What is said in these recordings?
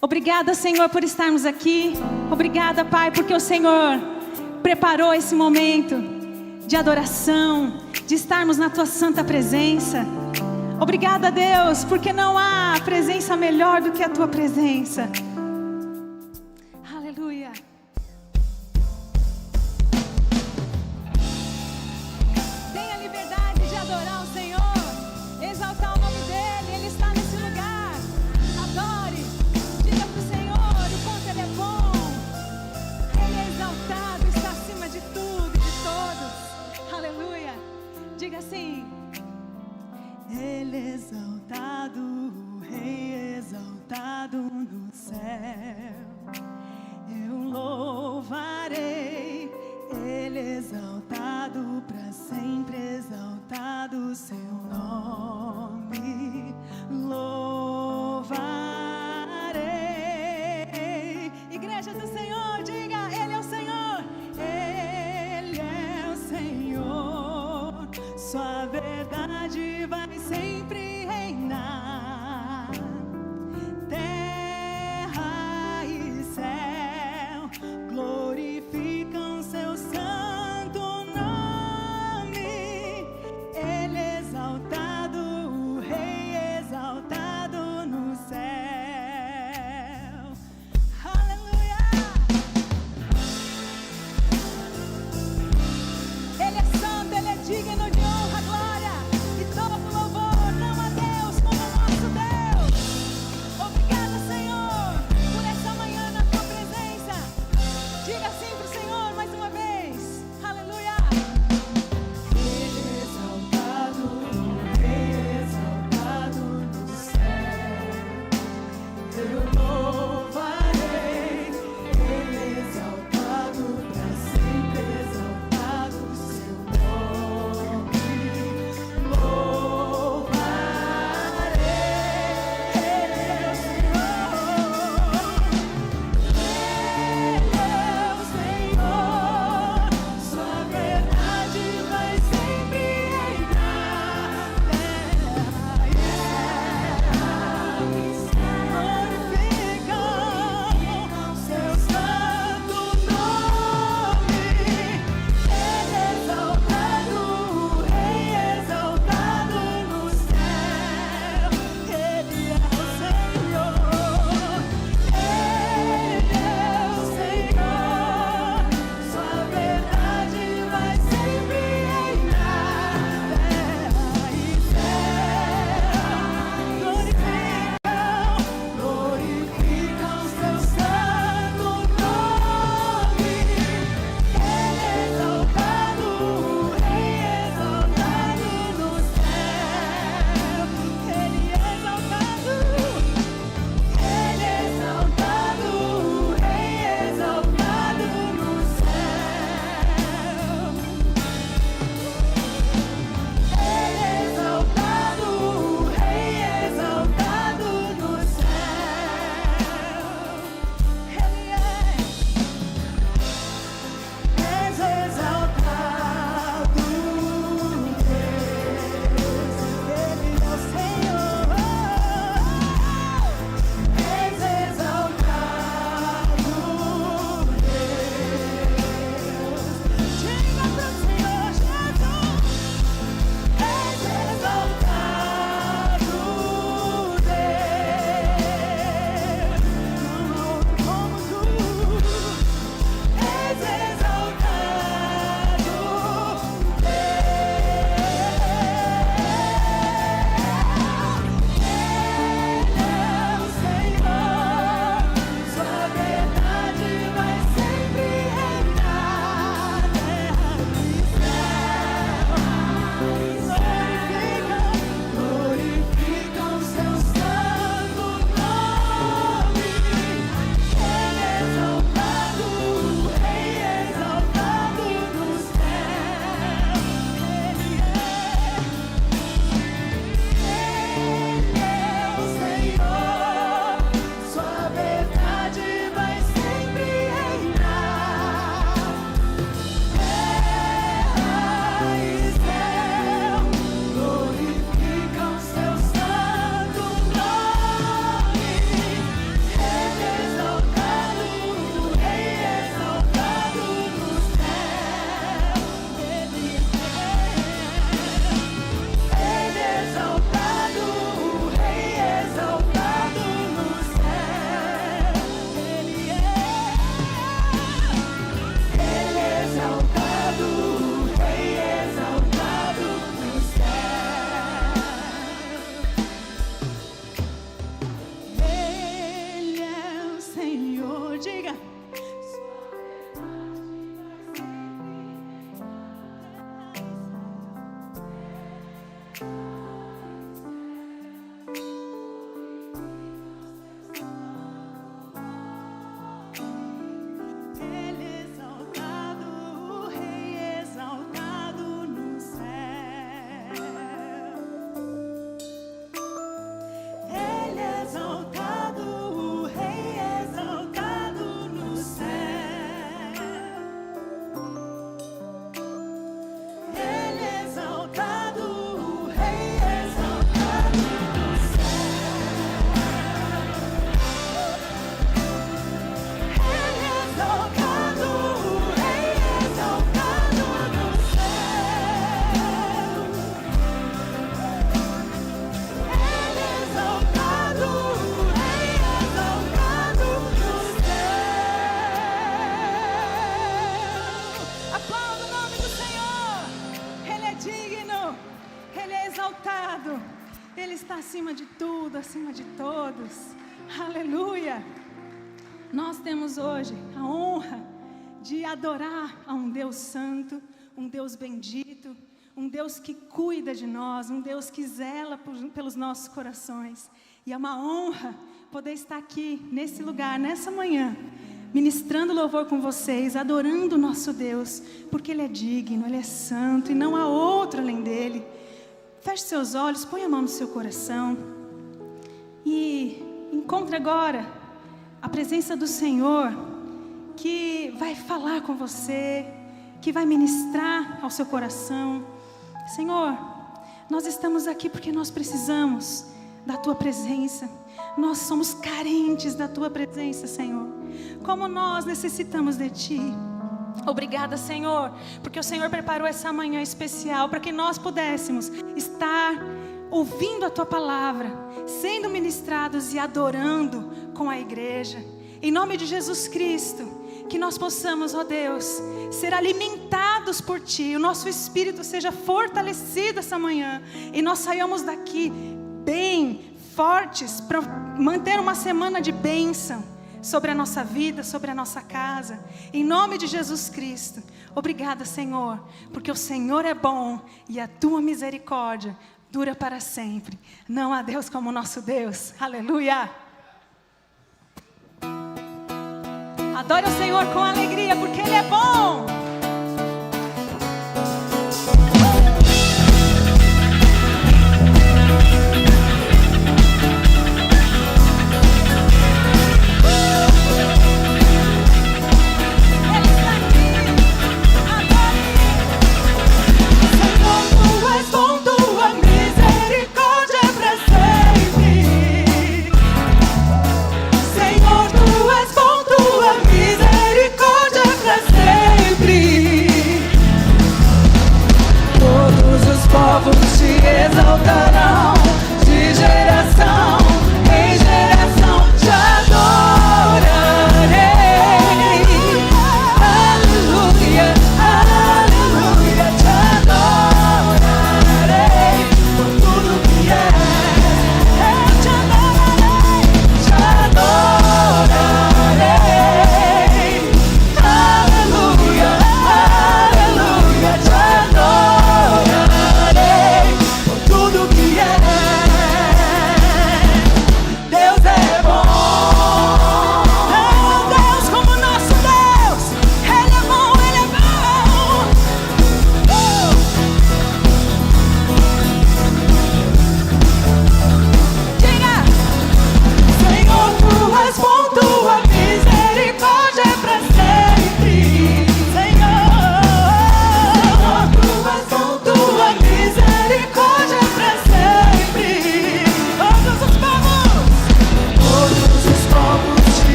Obrigada, Senhor, por estarmos aqui. Obrigada, Pai, porque o Senhor preparou esse momento de adoração, de estarmos na Tua santa presença. Obrigada, Deus, porque não há presença melhor do que a Tua presença. Aleluia. Tenha liberdade de adorar o Senhor, exaltar o nome dEle, Ele está nesse lugar. Adore, diga para o Senhor o quanto Ele é bom. Ele é exaltado, está acima de tudo e de todos. Aleluia. Diga assim: Ele é exaltado, o Rei exaltado no céu. diga. Ele está acima de tudo, acima de todos. Aleluia! Nós temos hoje a honra de adorar a um Deus santo, um Deus bendito, um Deus que cuida de nós, um Deus que zela pelos nossos corações. E é uma honra poder estar aqui, nesse lugar, nessa manhã, ministrando louvor com vocês, adorando o nosso Deus, porque Ele é digno, Ele é santo e não há outro além dEle. Feche seus olhos, põe a mão no seu coração e encontre agora a presença do Senhor, que vai falar com você, que vai ministrar ao seu coração. Senhor, nós estamos aqui porque nós precisamos da Tua presença. Nós somos carentes da Tua presença, Senhor. Como nós necessitamos de Ti. Obrigada, Senhor, porque o Senhor preparou essa manhã especial para que nós pudéssemos estar ouvindo a Tua palavra, sendo ministrados e adorando com a igreja. Em nome de Jesus Cristo, que nós possamos, ó Deus, ser alimentados por Ti, o nosso espírito seja fortalecido essa manhã e nós saiamos daqui bem fortes para manter uma semana de bênção sobre a nossa vida, sobre a nossa casa, em nome de Jesus Cristo. Obrigada, Senhor, porque o Senhor é bom e a Tua misericórdia dura para sempre. Não há Deus como o nosso Deus. Aleluia! Adore o Senhor com alegria, porque Ele é bom. Sempre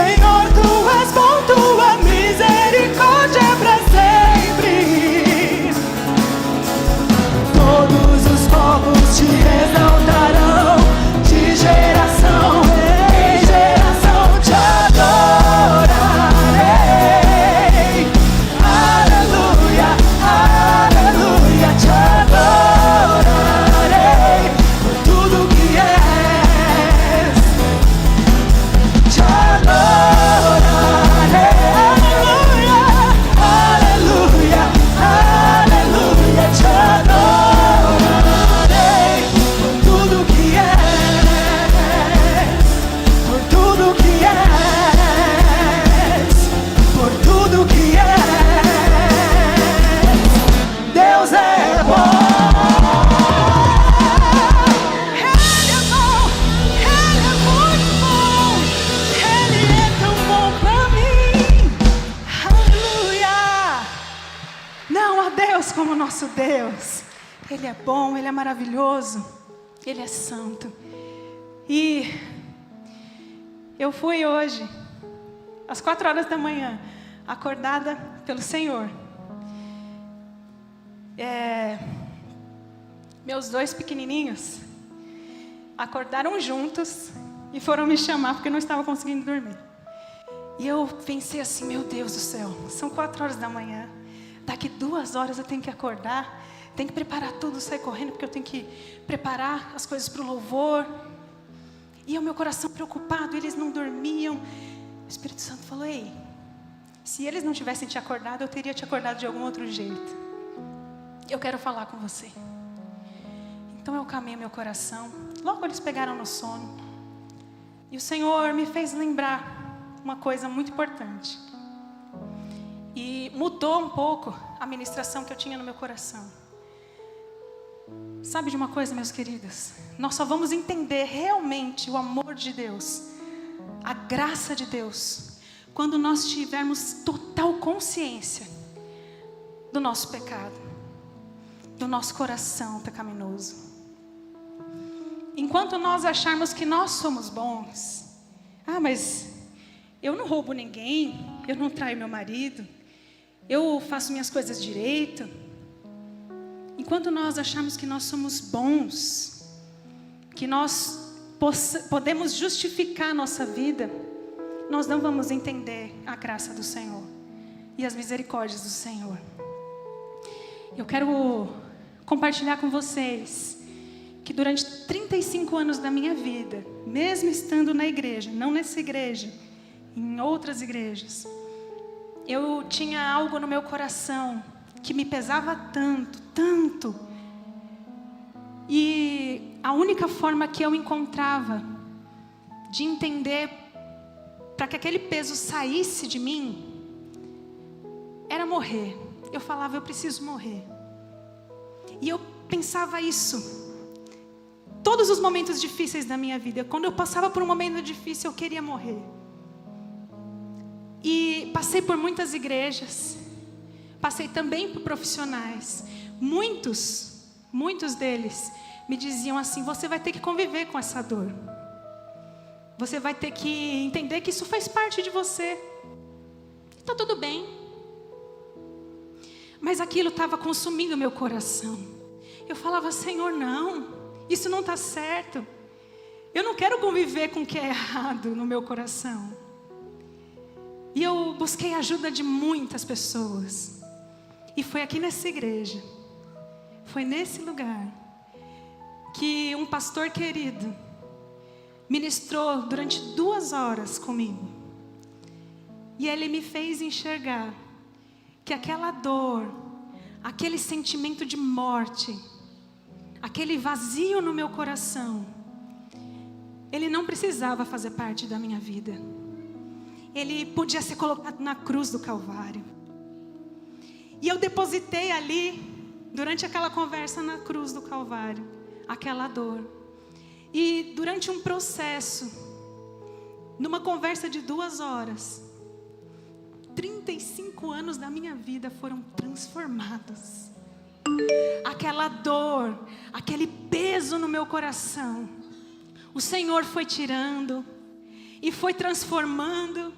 Senhor, tu és bom, tua misericórdia é pra sempre. Todos os povos te exaltarão, de geração em geração te adorarei. Aleluia, aleluia, te adorarei por tudo que és. Te adorarei. Aleluia, aleluia, aleluia, te adorarei por tudo que és, por tudo que és, por tudo que és. Deus é bom. Ele é bom, Ele é muito bom, Ele é tão bom pra mim. Aleluia! Não há Deus como nosso Deus. Ele é bom, Ele é maravilhoso, Ele é santo. E eu fui hoje, às 4 horas da manhã, acordada pelo Senhor. Meus 2 pequenininhos acordaram juntos e foram me chamar porque eu não estava conseguindo dormir. E eu pensei assim, meu Deus do céu, são 4 horas da manhã, daqui 2 horas eu tenho que acordar, tenho que preparar tudo, sair correndo porque eu tenho que preparar as coisas para o louvor. E o meu coração preocupado, eles não dormiam. O Espírito Santo falou, ei, se eles não tivessem te acordado, eu teria te acordado de algum outro jeito. Eu quero falar com você. Então eu acalmei meu coração. Logo eles pegaram no sono. E o Senhor me fez lembrar uma coisa muito importante. E mudou um pouco a ministração que eu tinha no meu coração. Sabe de uma coisa, meus queridos? Nós só vamos entender realmente o amor de Deus, a graça de Deus, quando nós tivermos total consciência do nosso pecado, do nosso coração pecaminoso. Enquanto nós acharmos que nós somos bons, mas eu não roubo ninguém, eu não traio meu marido, eu faço minhas coisas direito. Enquanto nós acharmos que nós somos bons, que nós podemos justificar a nossa vida, nós não vamos entender a graça do Senhor e as misericórdias do Senhor. Eu quero compartilhar com vocês que durante 35 anos da minha vida, mesmo estando na igreja, não nessa igreja, em outras igrejas, eu tinha algo no meu coração que me pesava tanto, tanto. E a única forma que eu encontrava de entender para que aquele peso saísse de mim era morrer. Eu falava, eu preciso morrer. E eu pensava isso todos os momentos difíceis da minha vida. Quando eu passava por um momento difícil, eu queria morrer. E passei por muitas igrejas, passei também por profissionais. Muitos deles me diziam assim, você vai ter que conviver com essa dor. Você vai ter que entender que isso faz parte de você. Está tudo bem. Mas aquilo estava consumindo meu coração. Eu falava, Senhor, não, isso não está certo. Eu não quero conviver com o que é errado no meu coração. E eu busquei a ajuda de muitas pessoas. E foi aqui nessa igreja, foi nesse lugar, que um pastor querido ministrou durante 2 horas comigo. E ele me fez enxergar que aquela dor, aquele sentimento de morte, aquele vazio no meu coração, ele não precisava fazer parte da minha vida. Ele podia ser colocado na cruz do Calvário. E eu depositei ali, durante aquela conversa na cruz do Calvário, aquela dor. E durante um processo, numa conversa de 2 horas, 35 anos da minha vida foram transformados. Aquela dor, aquele peso no meu coração, o Senhor foi tirando. e foi transformando.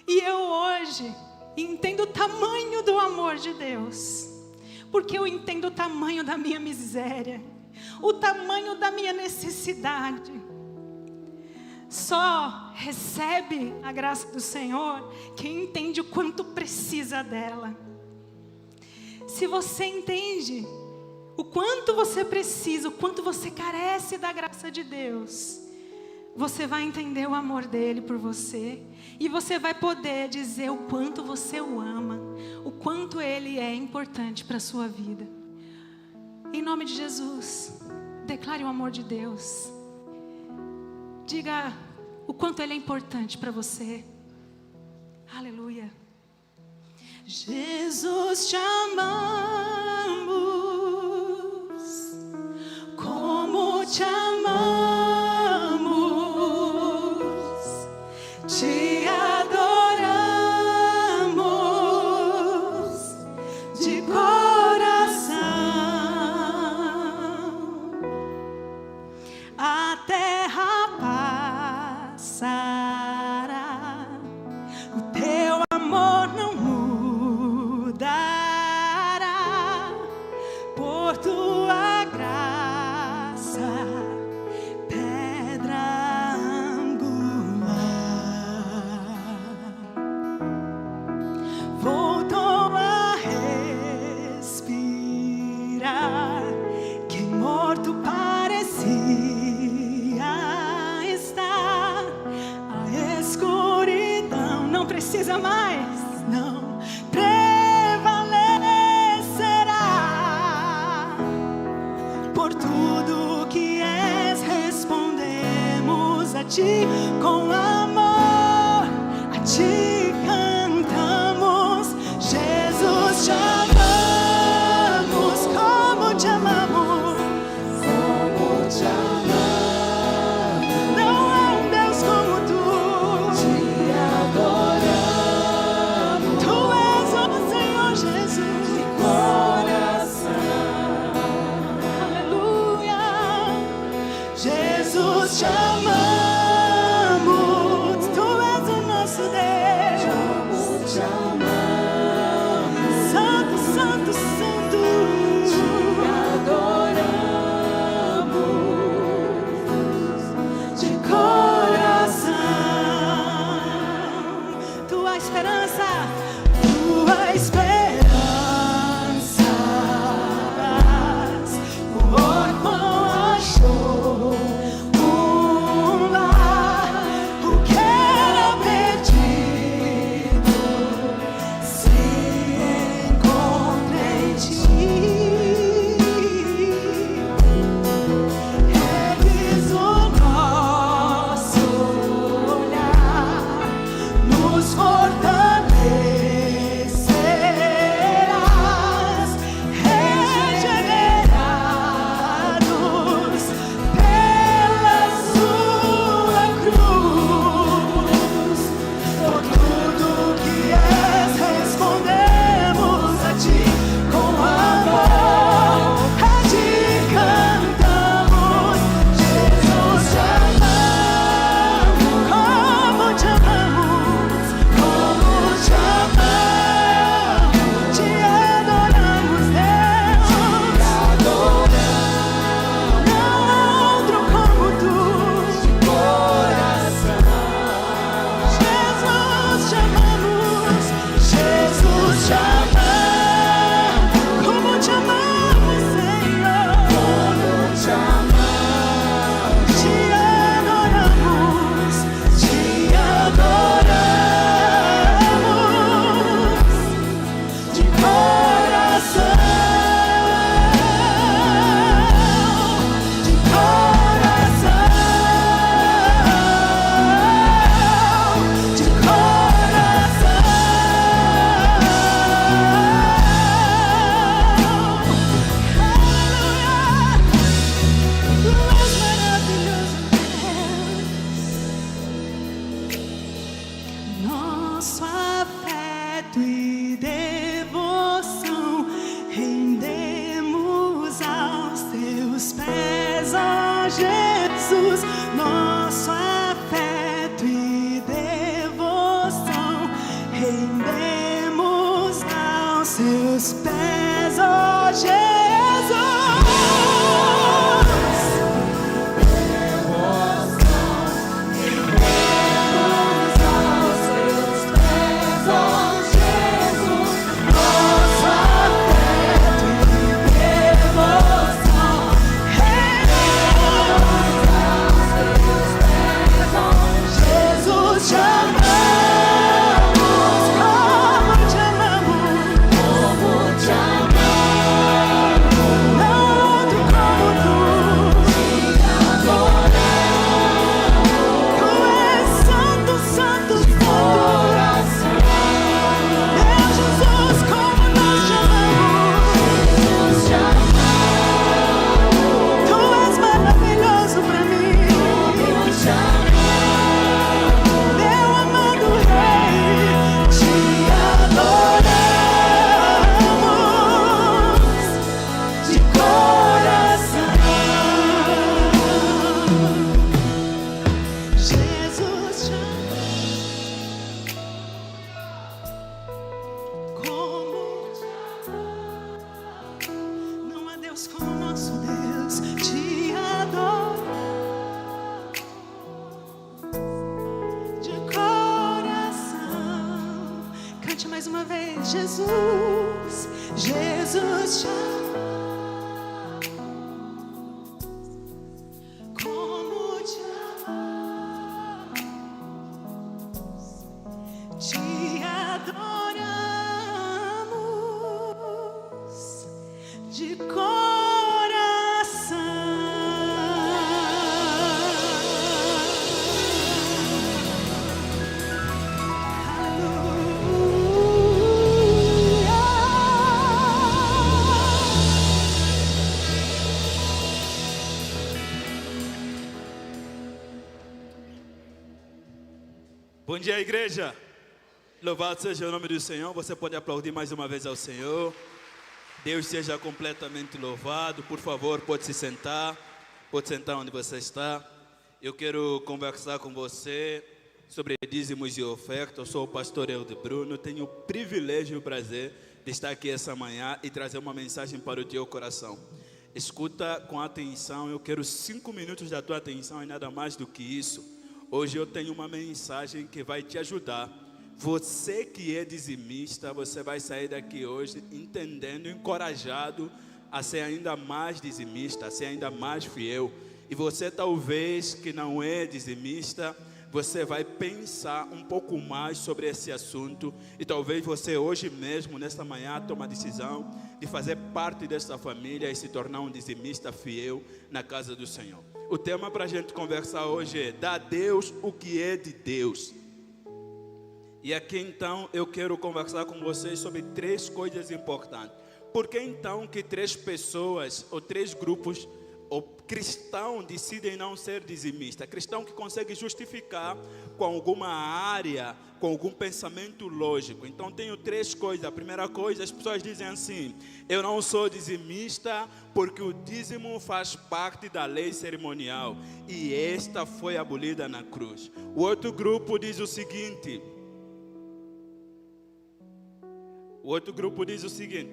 E eu hoje entendo o tamanho do amor de Deus, porque eu entendo o tamanho da minha miséria, o tamanho da minha necessidade. Só recebe a graça do Senhor quem entende o quanto precisa dela. Se você entende o quanto você precisa, o quanto você carece da graça de Deus, você vai entender o amor dele por você. E você vai poder dizer o quanto você o ama, o quanto ele é importante para a sua vida. Em nome de Jesus, declare o amor de Deus. Diga o quanto ele é importante para você. Aleluia. Jesus, te amamos, como te amamos, te adoramos de coração. A terra passará, o teu amor não mudará, por tua graça, pedra angular. Voltou a respirar, que morto parecia estar. A escuridão não precisa mais, não prevalecerá. Por tudo que és, respondemos a ti com amor, a ti cantamos. Jesus, te amamos, como te amamos, como te amamos. Não há um Deus como tu, te adoramos. Tu és o Senhor Jesus de coração. Aleluia. Jesus, te amamos, tu és o nosso Deus. Te amamos. Santo, santo, santo, te adoramos de coração. Tua esperança, tua esperança, o órfão achou um lar, o que era perdido se encontra em ti. Ergues o nosso olhar, nos fortalece. teus pés, ó Jesus. Jesus, Jesus te ama. Como te amamos, te adoramos de coração. Bom dia, igreja. Louvado seja o nome do Senhor. Você pode aplaudir mais uma vez ao Senhor. Deus seja completamente louvado. Por favor, pode se sentar. Pode sentar onde você está. Eu quero conversar com você sobre dízimos e ofertas. Eu sou o pastor Elde Bruno. Tenho o privilégio e o prazer de estar aqui essa manhã e trazer uma mensagem para o teu coração. Escuta com atenção. Eu quero 5 minutos da tua atenção e nada mais do que isso. Hoje eu tenho uma mensagem que vai te ajudar. Você que é dizimista, você vai sair daqui hoje entendendo, encorajado a ser ainda mais dizimista, a ser ainda mais fiel. E você talvez que não é dizimista, você vai pensar um pouco mais sobre esse assunto. E talvez você hoje mesmo, nesta manhã, tome a decisão de fazer parte desta família e se tornar um dizimista fiel na casa do Senhor. O tema para a gente conversar hoje é: dá a Deus o que é de Deus. E aqui então eu quero conversar com vocês sobre 3 coisas importantes. Por que então que 3 pessoas ou 3 grupos ou cristão decidem não ser dizimista? Cristão que consegue justificar com alguma área, com algum pensamento lógico. Então tenho 3 coisas. A primeira coisa, as pessoas dizem assim: eu não sou dizimista porque o dízimo faz parte da lei cerimonial e esta foi abolida na cruz. O outro grupo diz o seguinte,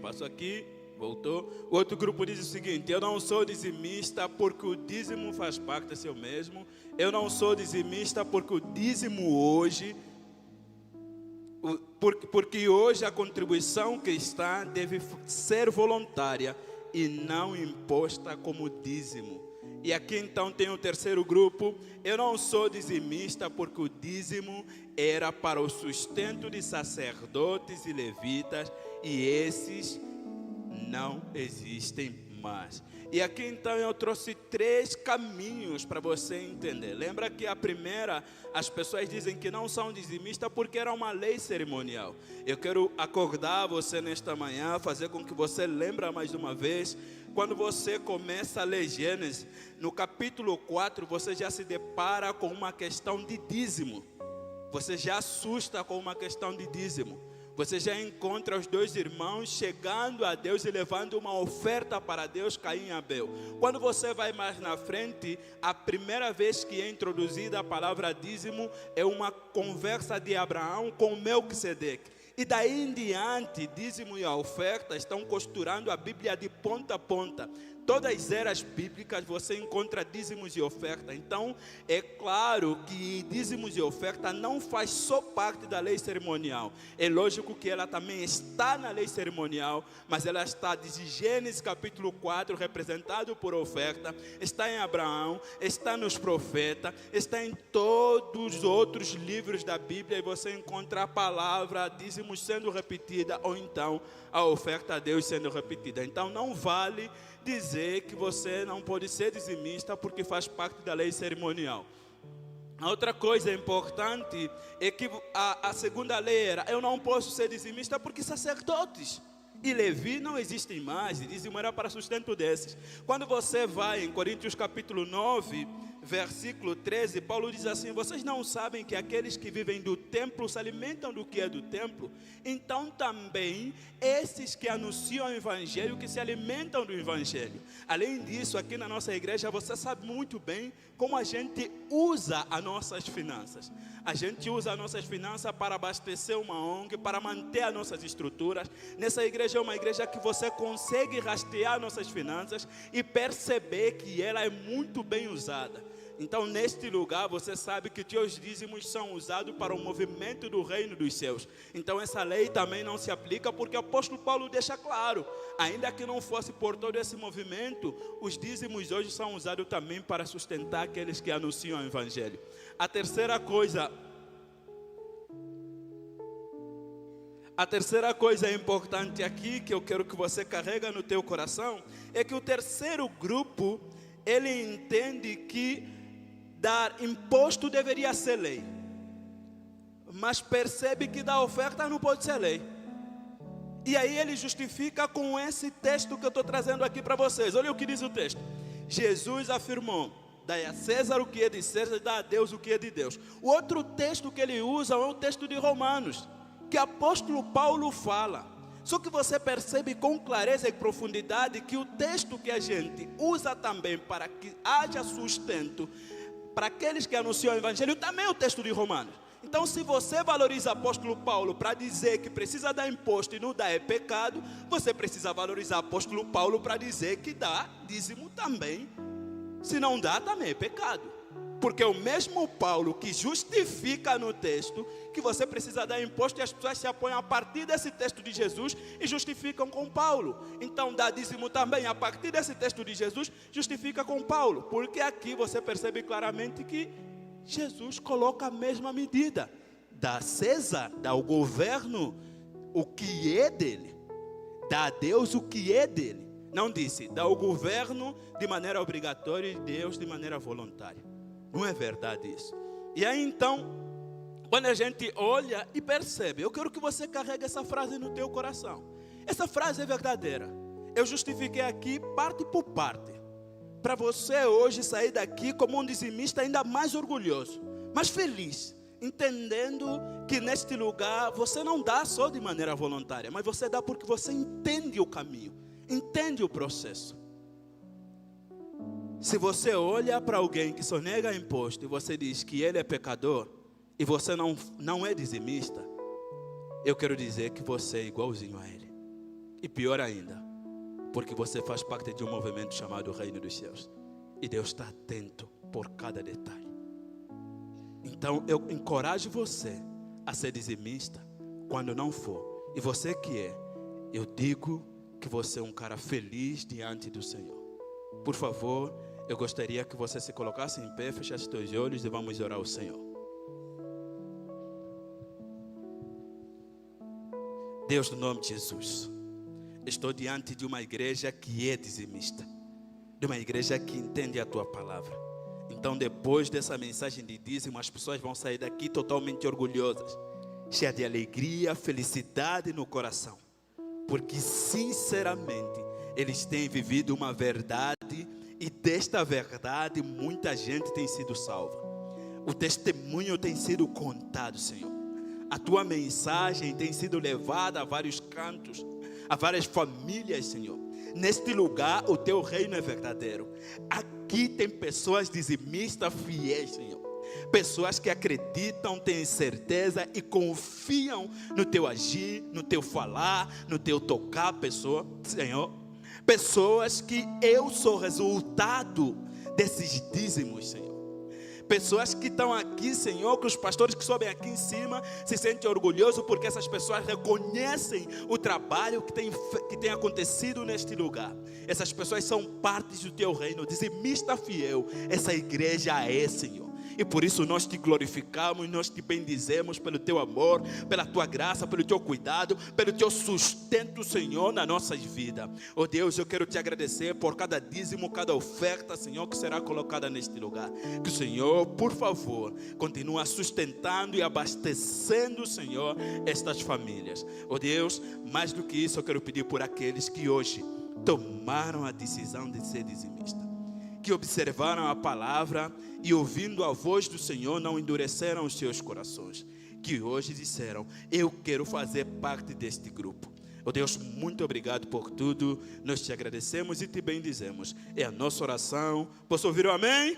passo aqui, voltou. O outro grupo diz o seguinte: eu não sou dizimista porque o dízimo faz parte de seu mesmo. Eu não sou dizimista porque o dízimo hoje, porque hoje a contribuição cristã deve ser voluntária e não imposta como dízimo. E aqui então tem o terceiro grupo: eu não sou dizimista porque o dízimo era para o sustento de sacerdotes e levitas e esses não existem mais. E aqui então eu trouxe 3 caminhos para você entender. Lembra que a primeira, as pessoas dizem que não são dizimistas porque era uma lei cerimonial. Eu quero acordar você nesta manhã, fazer com que você lembre mais uma vez. Quando você começa a ler Gênesis, no capítulo 4, você já se depara com uma questão de dízimo. Você já assusta com uma questão de dízimo. Você já encontra os 2 irmãos chegando a Deus e levando uma oferta para Deus, Caim e Abel. Quando você vai mais na frente, a primeira vez que é introduzida a palavra dízimo é uma conversa de Abraão com Melquisedeque. E daí em diante, dízimo e a oferta estão costurando a Bíblia de ponta a ponta. Todas as eras bíblicas você encontra dízimos e oferta. Então, é claro que dízimos e oferta não faz só parte da lei cerimonial. É lógico que ela também está na lei cerimonial, mas ela está desde Gênesis capítulo 4, representado por oferta, está em Abraão, está nos profetas, está em todos os outros livros da Bíblia, e você encontra a palavra dízimos sendo repetida, ou então a oferta a Deus sendo repetida. Então, não vale dizer que você não pode ser dizimista porque faz parte da lei cerimonial. A outra coisa importante é que a segunda lei era: eu não posso ser dizimista porque sacerdotes e Levi não existem mais, e dízimo era para sustento desses. Quando você vai em Coríntios capítulo 9, versículo 13, Paulo diz assim: vocês não sabem que aqueles que vivem do templo se alimentam do que é do templo? Então também esses que anunciam o evangelho, que se alimentam do evangelho. Além disso, aqui na nossa igreja, você sabe muito bem como a gente usa as nossas finanças. A gente usa as nossas finanças para abastecer uma ONG, para manter as nossas estruturas. Nessa igreja é uma igreja que você consegue rastrear nossas finanças e perceber que ela é muito bem usada. Então, neste lugar, você sabe que teus dízimos são usados para o movimento do reino dos céus. Então, essa lei também não se aplica, porque o apóstolo Paulo deixa claro: ainda que não fosse por todo esse movimento, os dízimos hoje são usados também para sustentar aqueles que anunciam o evangelho. A terceira coisa importante aqui, que eu quero que você carregue no teu coração, é que o terceiro grupo, ele entende que dar imposto deveria ser lei, mas percebe que dar oferta não pode ser lei. E aí ele justifica com esse texto que eu estou trazendo aqui para vocês. Olha o que diz o texto. Jesus afirmou: dai a César o que é de César, dá a Deus o que é de Deus. O outro texto que ele usa é o texto de Romanos, que o apóstolo Paulo fala. Só que você percebe com clareza e profundidade que o texto que a gente usa também para que haja sustento para aqueles que anunciam o evangelho também é o texto de Romanos. Então, se você valoriza o apóstolo Paulo para dizer que precisa dar imposto e não dar é pecado, você precisa valorizar o apóstolo Paulo para dizer que dá dízimo também. Se não dá, também é pecado. Porque é o mesmo Paulo que justifica no texto que você precisa dar imposto, e as pessoas se apoiam a partir desse texto de Jesus e justificam com Paulo. Então, dar dízimo também a partir desse texto de Jesus justifica com Paulo. Porque aqui você percebe claramente que Jesus coloca a mesma medida. Dá a César, dá ao governo o que é dele, dá a Deus o que é dele. Não disse, dá ao governo de maneira obrigatória e Deus de maneira voluntária. Não é verdade isso. E aí então, quando a gente olha e percebe, eu quero que você carregue essa frase no teu coração. Essa frase é verdadeira. Eu justifiquei aqui parte por parte, para você hoje sair daqui como um dizimista ainda mais orgulhoso, mais feliz, entendendo que neste lugar você não dá só de maneira voluntária, mas você dá porque você entende o caminho, entende o processo. Se você olha para alguém que sonega imposto e você diz que ele é pecador, e você não é dizimista, eu quero dizer que você é igualzinho a ele. E pior ainda, porque você faz parte de um movimento chamado Reino dos Céus. E Deus está atento por cada detalhe. Então eu encorajo você a ser dizimista quando não for. E você que é, eu digo que você é um cara feliz diante do Senhor. Por favor, eu gostaria que você se colocasse em pé, fechasse seus olhos e vamos orar ao Senhor. Deus, no nome de Jesus, estou diante de uma igreja que é dizimista, de uma igreja que entende a Tua palavra. Então, depois dessa mensagem de dízimo, as pessoas vão sair daqui totalmente orgulhosas, cheias de alegria, felicidade no coração, porque sinceramente eles têm vivido uma verdade, e desta verdade muita gente tem sido salva. O testemunho tem sido contado, Senhor. A Tua mensagem tem sido levada a vários cantos, a várias famílias, Senhor. Neste lugar, o Teu reino é verdadeiro. Aqui tem pessoas dizimistas fiéis, Senhor. Pessoas que acreditam, têm certeza e confiam no teu agir, no teu falar, no teu tocar, pessoa, Senhor. Pessoas que eu sou resultado desses dízimos, Senhor. Pessoas que estão aqui, Senhor, que os pastores que sobem aqui em cima se sentem orgulhosos porque essas pessoas reconhecem o trabalho que tem acontecido neste lugar. Essas pessoas são partes do teu reino, dizimista fiel. Essa igreja é, Senhor. E por isso nós te glorificamos, nós te bendizemos pelo teu amor, pela tua graça, pelo teu cuidado, pelo teu sustento, Senhor, nas nossas vidas. Oh Deus, eu quero te agradecer por cada dízimo, cada oferta, Senhor, que será colocada neste lugar. Que o Senhor, por favor, continue sustentando e abastecendo, Senhor, estas famílias. Oh Deus, mais do que isso, eu quero pedir por aqueles que hoje tomaram a decisão de ser dizimista, que observaram a palavra e ouvindo a voz do Senhor não endureceram os seus corações, que hoje disseram, eu quero fazer parte deste grupo. Oh Deus, muito obrigado por tudo, nós te agradecemos e te bendizemos, é a nossa oração. Posso ouvir o amém? Amém.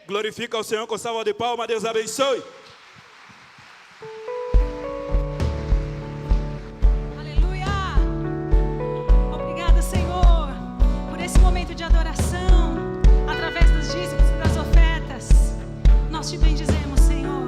Glorifica o Senhor com salva de palmas, Deus abençoe. Aleluia! Obrigada, Senhor, por esse momento de adoração, através dos dízimos e das ofertas. Nós te bendizemos, Senhor.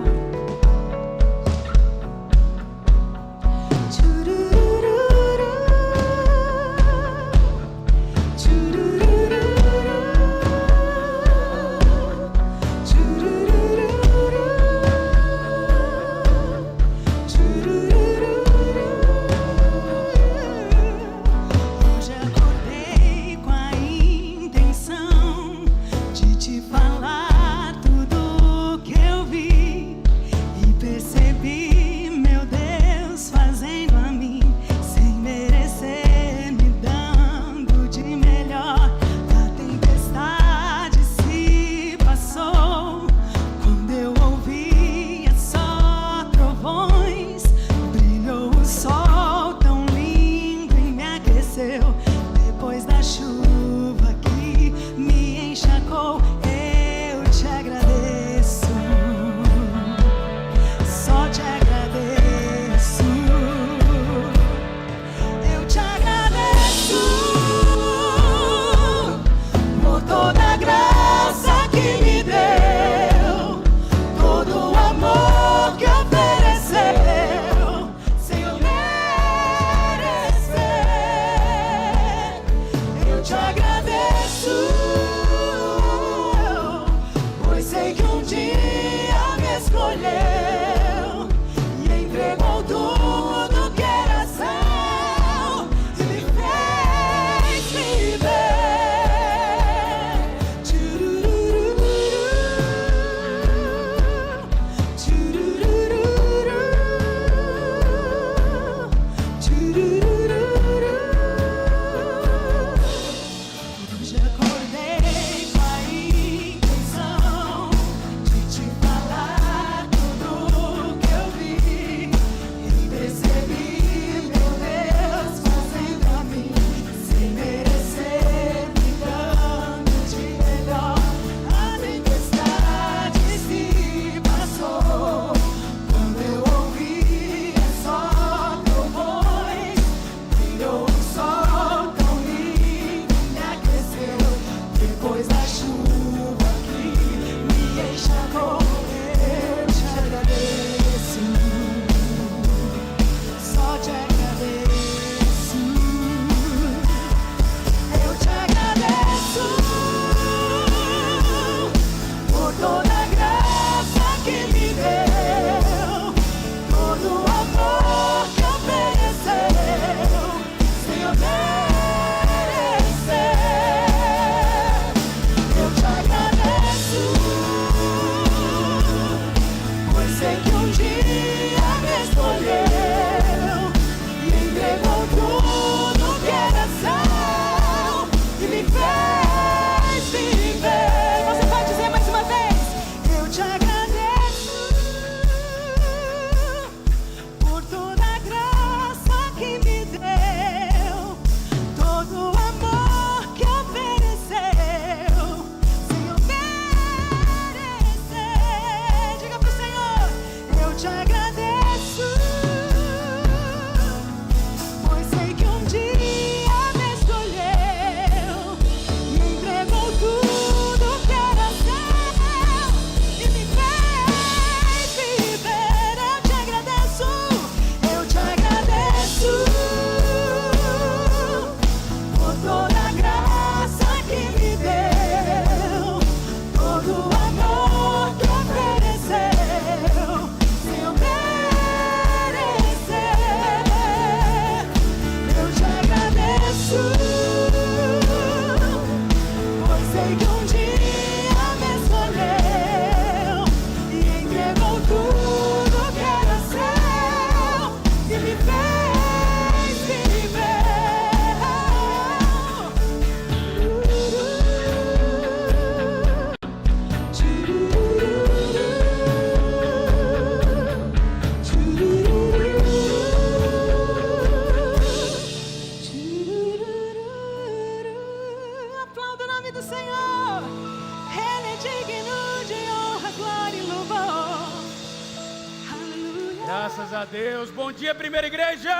Graças a Deus. Bom dia, primeira igreja.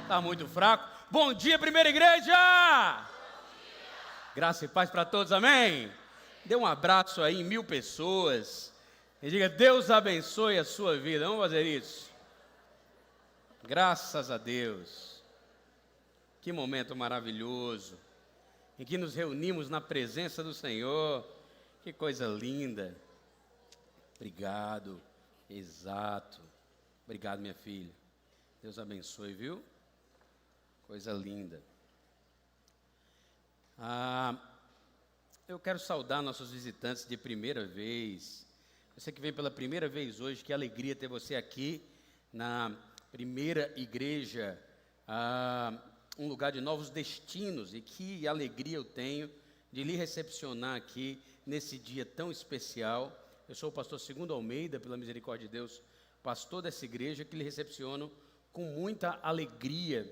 Está muito fraco. Bom dia, primeira igreja. Graça e paz para todos, amém? Dê um abraço aí em 1000 pessoas e diga: Deus abençoe a sua vida. Vamos fazer isso. Graças a Deus. Que momento maravilhoso em que nos reunimos na presença do Senhor. Que coisa linda. Obrigado. Exato. Obrigado, minha filha. Deus abençoe, viu? Coisa linda. Eu quero saudar nossos visitantes de primeira vez. Você que vem pela primeira vez hoje, que alegria ter você aqui na primeira igreja, um lugar de novos destinos. E que alegria eu tenho de lhe recepcionar aqui nesse dia tão especial. Eu sou o pastor Segundo Almeida, pela misericórdia de Deus, pastor dessa igreja, que lhe recepciono com muita alegria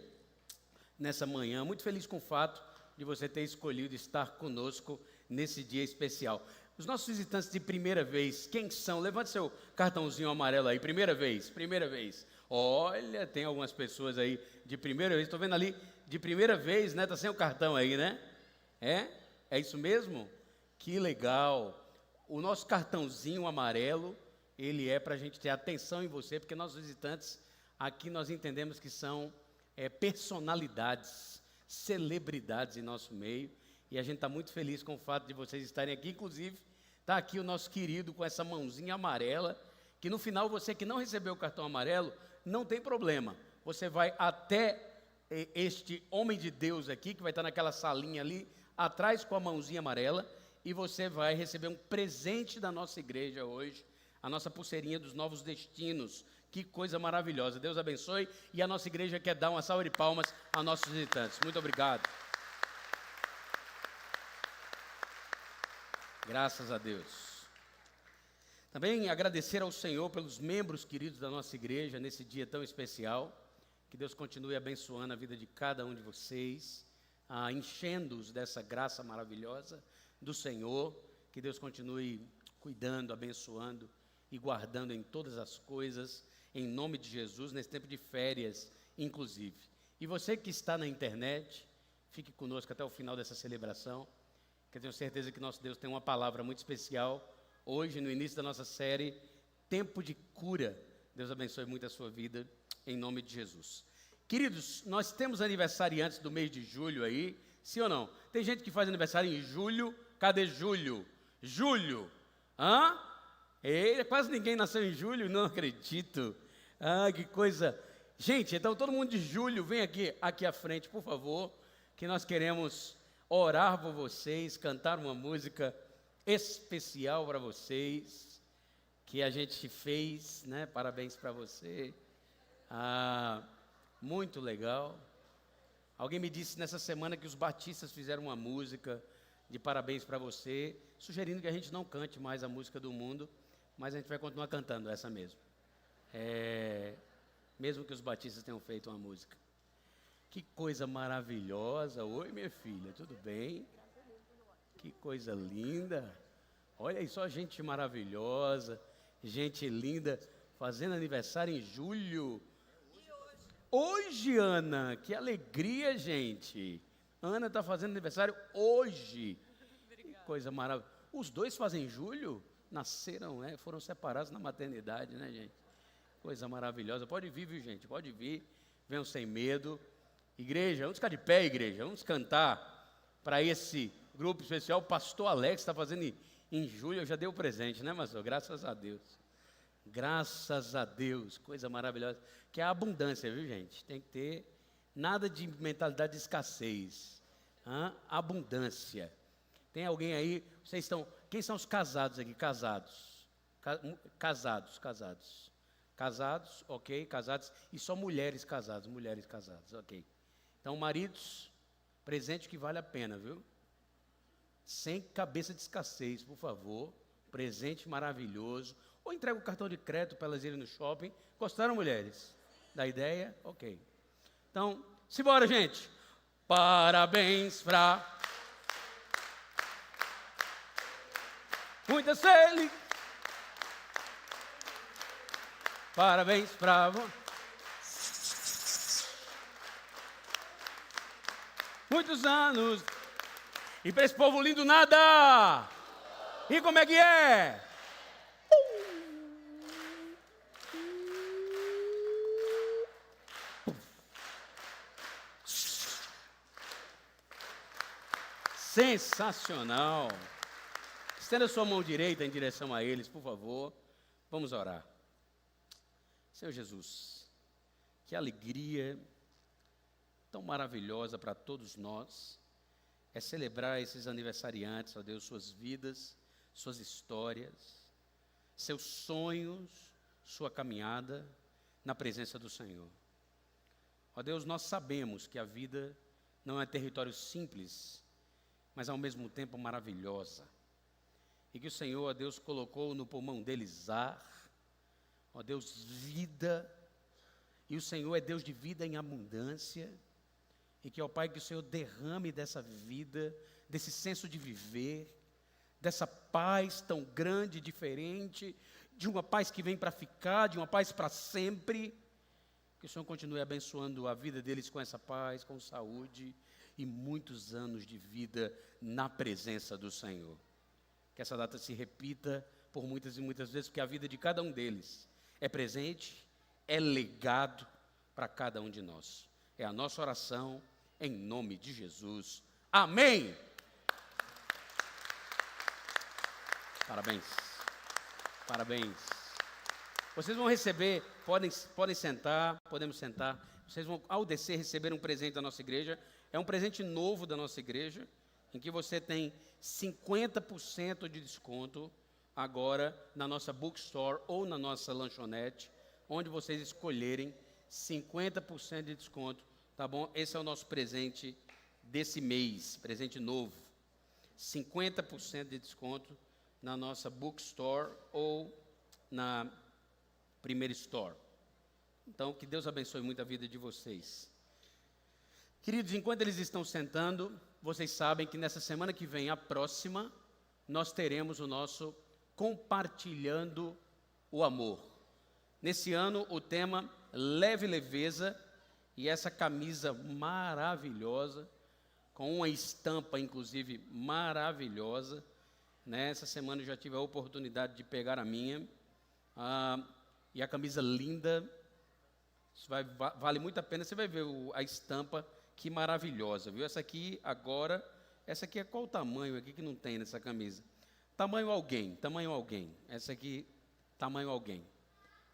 nessa manhã. Muito feliz com o fato de você ter escolhido estar conosco nesse dia especial. Os nossos visitantes de primeira vez, quem são? Levante seu cartãozinho amarelo aí, primeira vez. Olha, tem algumas pessoas aí de primeira vez, estou vendo ali, de primeira vez, né? Está sem o cartão aí, né? É isso mesmo? Que legal. O nosso cartãozinho amarelo, ele é para a gente ter atenção em você, porque nossos visitantes, aqui nós entendemos que são personalidades, celebridades em nosso meio, e a gente está muito feliz com o fato de vocês estarem aqui. Inclusive, está aqui o nosso querido com essa mãozinha amarela, que no final, você que não recebeu o cartão amarelo, não tem problema, você vai até este homem de Deus aqui, que vai estar naquela salinha ali, atrás com a mãozinha amarela, e você vai receber um presente da nossa igreja hoje, a nossa pulseirinha dos novos destinos. Que coisa maravilhosa. Deus abençoe. E a nossa igreja quer dar uma salva de palmas a nossos visitantes. Muito obrigado. Graças a Deus. Também agradecer ao Senhor pelos membros queridos da nossa igreja nesse dia tão especial. Que Deus continue abençoando a vida de cada um de vocês, enchendo-os dessa graça maravilhosa do Senhor. Que Deus continue cuidando, abençoando e guardando em todas as coisas, em nome de Jesus, nesse tempo de férias, inclusive. E você que está na internet, fique conosco até o final dessa celebração, que eu tenho certeza que nosso Deus tem uma palavra muito especial, hoje, no início da nossa série, Tempo de Cura. Deus abençoe muito a sua vida, em nome de Jesus. Queridos, nós temos aniversariantes do mês de julho aí, sim ou não? Tem gente que faz aniversário em julho. Cadê julho? Julho. Quase ninguém nasceu em julho, não acredito. Que coisa. Gente, então todo mundo de julho, vem aqui à frente, por favor, que nós queremos orar por vocês, cantar uma música especial para vocês, que a gente fez, né? Parabéns para você. Muito legal. Alguém me disse nessa semana que os batistas fizeram uma música de parabéns para você, sugerindo que a gente não cante mais a música do mundo, mas a gente vai continuar cantando essa mesmo. Mesmo que os batistas tenham feito uma música. Que coisa maravilhosa. Oi, minha filha, tudo bem? Que coisa linda. Olha aí, só gente maravilhosa, gente linda, fazendo aniversário em julho. Hoje, Ana, que alegria, gente. Ana está fazendo aniversário hoje. Que coisa maravilhosa. Os dois fazem em julho? Nasceram, né? Foram separados na maternidade, né, gente? Coisa maravilhosa. Pode vir, viu, gente? Pode vir. Venham sem medo. Igreja, vamos ficar de pé, igreja. Vamos cantar para esse grupo especial. O pastor Alex está fazendo em julho. Eu já dei o presente, né, pastor? Graças a Deus. Graças a Deus. Coisa maravilhosa. Que é a abundância, viu, gente? Tem que ter nada de mentalidade de escassez. Abundância. Tem alguém aí? Vocês estão... Quem são os casados aqui? Casados. Casados, ok, casados. E só mulheres casadas, ok. Então, maridos, presente que vale a pena, viu? Sem cabeça de escassez, por favor. Presente maravilhoso. Ou entrega o cartão de crédito para elas irem no shopping. Gostaram, mulheres? Da ideia? Ok. Então, simbora, gente. Parabéns pra... Muitas Parabéns pra você. Muitos anos. E para esse povo lindo, nada. E como é que é? Sensacional. Estenda sua mão direita em direção a eles, por favor. Vamos orar. Senhor Jesus, que alegria tão maravilhosa para todos nós é celebrar esses aniversariantes, ó Deus, suas vidas, suas histórias, seus sonhos, sua caminhada na presença do Senhor. Ó Deus, nós sabemos que a vida não é território simples, mas ao mesmo tempo maravilhosa. E que o Senhor, ó Deus, colocou no pulmão deles ar, ó Deus, vida. E o Senhor é Deus de vida em abundância. E que, ó Pai, que o Senhor derrame dessa vida, desse senso de viver, dessa paz tão grande e diferente, de uma paz que vem para ficar, de uma paz para sempre. Que o Senhor continue abençoando a vida deles com essa paz, com saúde e muitos anos de vida na presença do Senhor. Que essa data se repita por muitas e muitas vezes, porque a vida de cada um deles é presente, é legado para cada um de nós. É a nossa oração em nome de Jesus. Amém! Parabéns. Parabéns. Vocês vão receber, podem sentar, podemos sentar. Vocês vão, ao descer, receber um presente da nossa igreja. É um presente novo da nossa igreja, em que você tem 50% de desconto agora na nossa bookstore ou na nossa lanchonete, onde vocês escolherem, 50% de desconto, tá bom? Esse é o nosso presente desse mês, presente novo. 50% de desconto na nossa bookstore ou na primeira store. Então, que Deus abençoe muito a vida de vocês. Queridos, enquanto eles estão sentando, vocês sabem que nessa semana que vem, a próxima, nós teremos o nosso Compartilhando o Amor. Nesse ano, o tema Leve Leveza, e essa camisa maravilhosa, com uma estampa, inclusive, maravilhosa. Nessa semana eu já tive a oportunidade de pegar a minha, e a camisa linda, isso vale muito a pena, você vai ver a estampa, que maravilhosa, viu? Essa aqui agora, essa aqui é qual o tamanho aqui que não tem nessa camisa? Tamanho alguém. Essa aqui, tamanho alguém.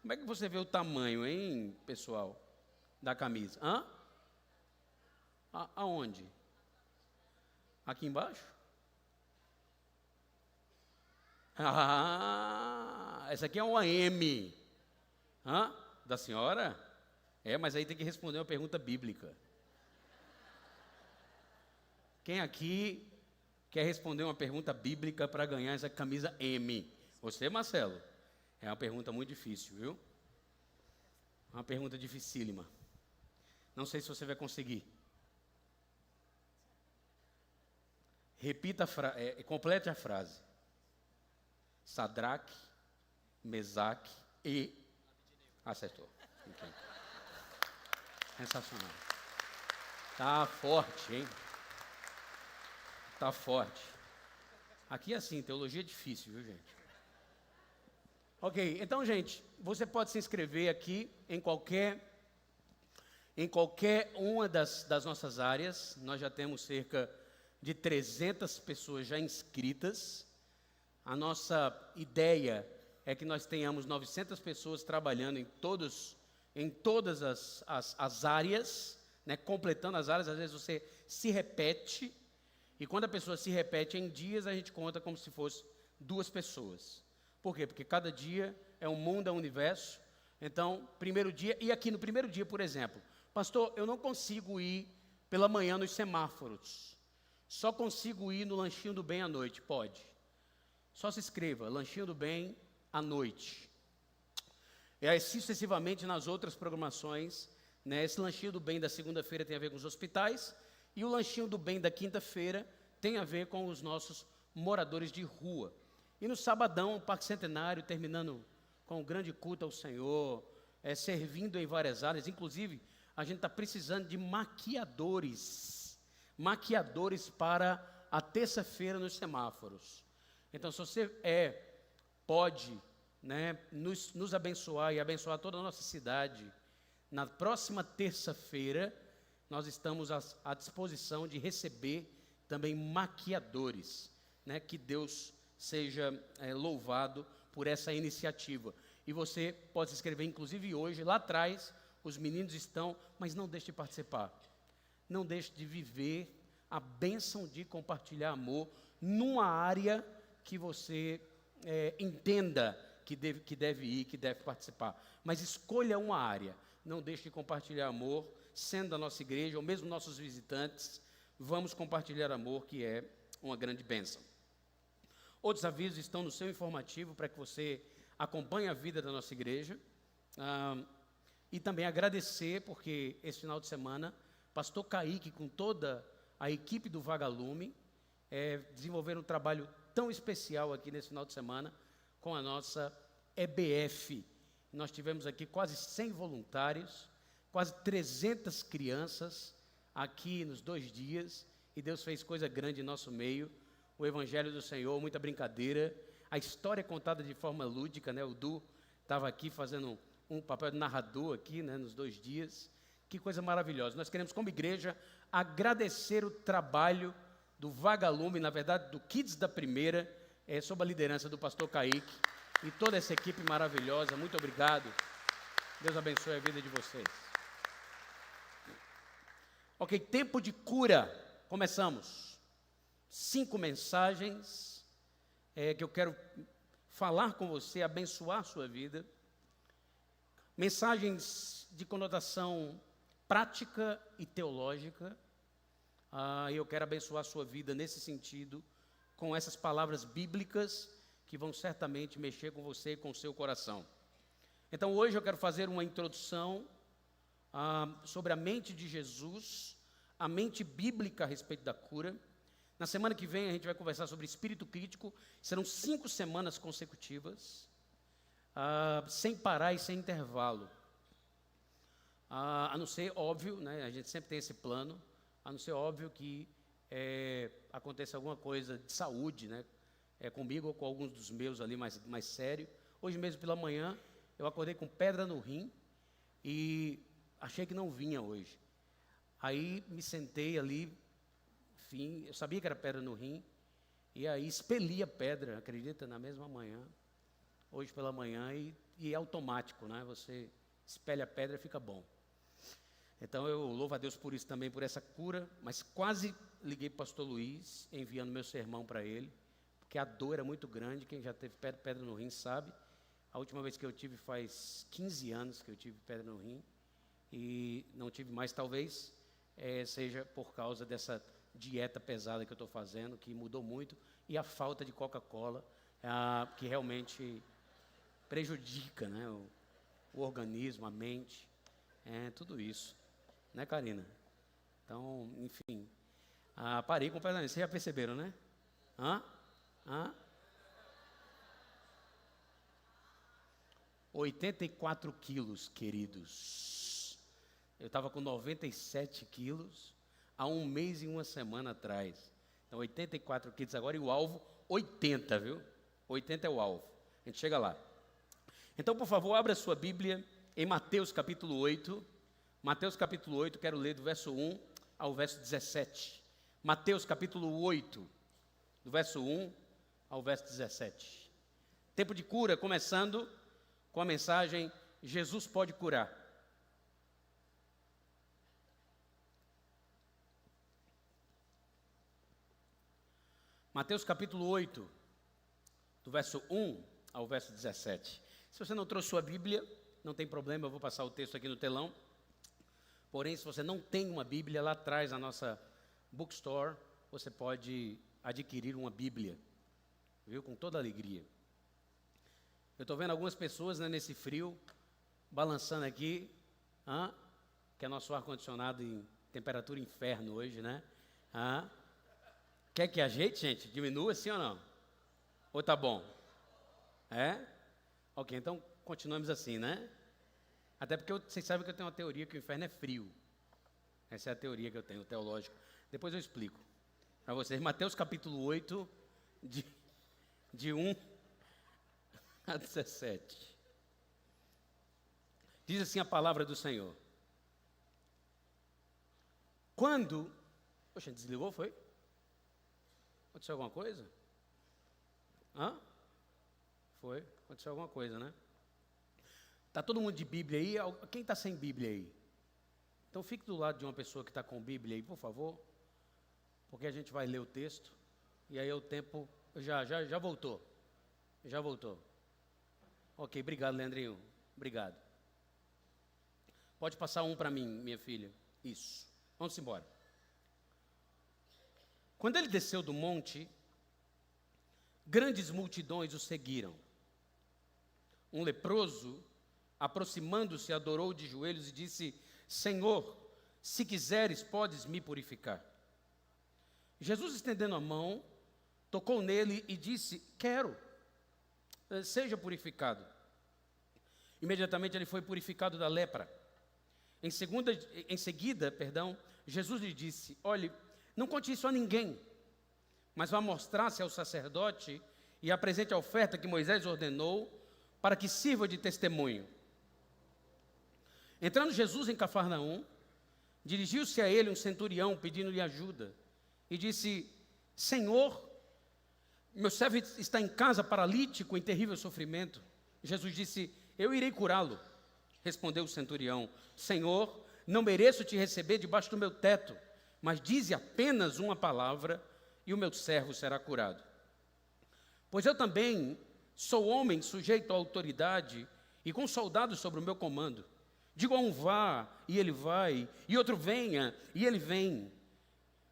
Como é que você vê o tamanho, hein, pessoal, da camisa? Hã? Aonde? Aqui embaixo? Essa aqui é uma M. Hã? Da senhora? É, mas aí tem que responder uma pergunta bíblica. Quem aqui quer responder uma pergunta bíblica para ganhar essa camisa M? Você, Marcelo? É uma pergunta muito difícil, viu? Uma pergunta dificílima. Não sei se você vai conseguir. Repita complete a frase. Sadraque, Mesaque e... Acertou. Okay. Sensacional. Tá forte, hein? Tá forte. Aqui é assim, teologia é difícil, viu, gente? Ok, então, gente, você pode se inscrever aqui em qualquer uma das nossas áreas. Nós já temos cerca de 300 pessoas já inscritas. A nossa ideia é que nós tenhamos 900 pessoas trabalhando em todas as áreas, né, completando as áreas. Às vezes você se repete, e quando a pessoa se repete em dias, a gente conta como se fosse 2 pessoas. Por quê? Porque cada dia é um mundo, é um universo. Então, primeiro dia, e aqui no primeiro dia, por exemplo, pastor, eu não consigo ir pela manhã nos semáforos, só consigo ir no Lanchinho do Bem à noite. Pode. Só se inscreva, Lanchinho do Bem à noite. E aí, sucessivamente, nas outras programações, né, esse Lanchinho do Bem da segunda-feira tem a ver com os hospitais, e o Lanchinho do Bem da quinta-feira tem a ver com os nossos moradores de rua. E no sabadão, o Parque Centenário, terminando com um grande culto ao Senhor, servindo em várias áreas. Inclusive, a gente está precisando de maquiadores para a terça-feira nos semáforos. Então, se você pode, né, nos abençoar e abençoar toda a nossa cidade, na próxima terça-feira, nós estamos à disposição de receber também maquiadores, né? Que Deus seja louvado por essa iniciativa. E você pode se inscrever, inclusive hoje, lá atrás, os meninos estão, mas não deixe de participar. Não deixe de viver a bênção de compartilhar amor numa área que você entenda que deve ir, que deve participar. Mas escolha uma área. Não deixe de compartilhar amor, sendo a nossa igreja, ou mesmo nossos visitantes, vamos compartilhar amor, que é uma grande bênção. Outros avisos estão no seu informativo para que você acompanhe a vida da nossa igreja. E também agradecer, porque esse final de semana, pastor Kaique, com toda a equipe do Vagalume, desenvolveram um trabalho tão especial aqui nesse final de semana, com a nossa EBF. Nós tivemos aqui quase 100 voluntários, quase 300 crianças aqui nos 2 dias, e Deus fez coisa grande em nosso meio. O Evangelho do Senhor, muita brincadeira, a história é contada de forma lúdica, né? O Du estava aqui fazendo um papel de narrador aqui, né, nos 2 dias. Que coisa maravilhosa. Nós queremos, como igreja, agradecer o trabalho do Vagalume, na verdade, do Kids da Primeira, sob a liderança do pastor Kaique e toda essa equipe maravilhosa. Muito obrigado. Deus abençoe a vida de vocês. Ok, tempo de cura. Começamos. 5 mensagens que eu quero falar com você, abençoar a sua vida. Mensagens de conotação prática e teológica. Eu quero abençoar a sua vida nesse sentido, com essas palavras bíblicas que vão certamente mexer com você e com o seu coração. Então, hoje eu quero fazer uma introdução sobre a mente de Jesus, a mente bíblica a respeito da cura. Na semana que vem a gente vai conversar sobre espírito crítico. Serão 5 semanas consecutivas, sem parar e sem intervalo. A não ser, óbvio, né, a gente sempre tem esse plano, a não ser óbvio que aconteça alguma coisa de saúde, né, comigo ou com alguns dos meus ali mais sério. Hoje mesmo pela manhã eu acordei com pedra no rim e achei que não vinha hoje. Aí me sentei ali, enfim, eu sabia que era pedra no rim, e aí expeli a pedra, acredita, na mesma manhã, hoje pela manhã, e é automático, né? Você espelha a pedra e fica bom. Então eu louvo a Deus por isso também, por essa cura, mas quase liguei para o pastor Luiz, enviando meu sermão para ele, porque a dor era muito grande. Quem já teve pedra no rim sabe. A última vez que eu tive faz 15 anos que eu tive pedra no rim, e não tive mais, talvez seja por causa dessa dieta pesada que eu estou fazendo, que mudou muito, e a falta de Coca-Cola, que realmente prejudica, né, o organismo, a mente, tudo isso, né, Karina? Então, enfim, parei completamente. Vocês já perceberam, né? 84 quilos, queridos. Eu estava com 97 quilos há 1 mês e 1 semana atrás. Então, 84 quilos agora, e o alvo, 80, viu? 80 é o alvo. A gente chega lá. Então, por favor, abra sua Bíblia em Mateus capítulo 8. Mateus capítulo 8, quero ler do verso 1 ao verso 17. Mateus capítulo 8, do verso 1 ao verso 17. Tempo de cura, começando com a mensagem: Jesus pode curar. Mateus capítulo 8, do verso 1 ao verso 17. Se você não trouxe sua Bíblia, não tem problema, eu vou passar o texto aqui no telão. Porém, se você não tem uma Bíblia, lá atrás, na nossa bookstore, você pode adquirir uma Bíblia, viu? Com toda alegria. Eu estou vendo algumas pessoas, né, nesse frio, balançando aqui, que é nosso ar-condicionado em temperatura inferno hoje, né? Quer que ajeite, gente? Diminua, sim ou não? Ou tá bom? Ok, então continuamos assim, né? Até porque vocês sabem que eu tenho uma teoria que o inferno é frio. Essa é a teoria que eu tenho, teológica. Depois eu explico para vocês. Mateus capítulo 8, de 1 a 17. Diz assim a palavra do Senhor. Quando... Poxa, desligou, foi? Aconteceu alguma coisa? Hã? Foi? Aconteceu alguma coisa, né? Está todo mundo de Bíblia aí? Quem está sem Bíblia aí? Então fique do lado de uma pessoa que está com Bíblia aí, por favor. Porque a gente vai ler o texto. E aí o tempo já voltou. Já voltou. Ok, obrigado, Leandrinho. Obrigado. Pode passar um para mim, minha filha. Isso. Vamos embora. Quando ele desceu do monte, grandes multidões o seguiram. Um leproso, aproximando-se, adorou de joelhos e disse: Senhor, se quiseres, podes me purificar. Jesus, estendendo a mão, tocou nele e disse: quero, seja purificado. Imediatamente ele foi purificado da lepra. Em seguida, Jesus lhe disse: olhe, não conte isso a ninguém, mas vá mostrar-se ao sacerdote e apresente a oferta que Moisés ordenou para que sirva de testemunho. Entrando Jesus em Cafarnaum, dirigiu-se a ele um centurião pedindo-lhe ajuda e disse: Senhor, meu servo está em casa paralítico em terrível sofrimento. Jesus disse: eu irei curá-lo. Respondeu o centurião: Senhor, não mereço te receber debaixo do meu teto, mas dize apenas uma palavra e o meu servo será curado. Pois eu também sou homem sujeito à autoridade e com soldados sobre o meu comando. Digo a um vá, e ele vai, e outro venha, e ele vem.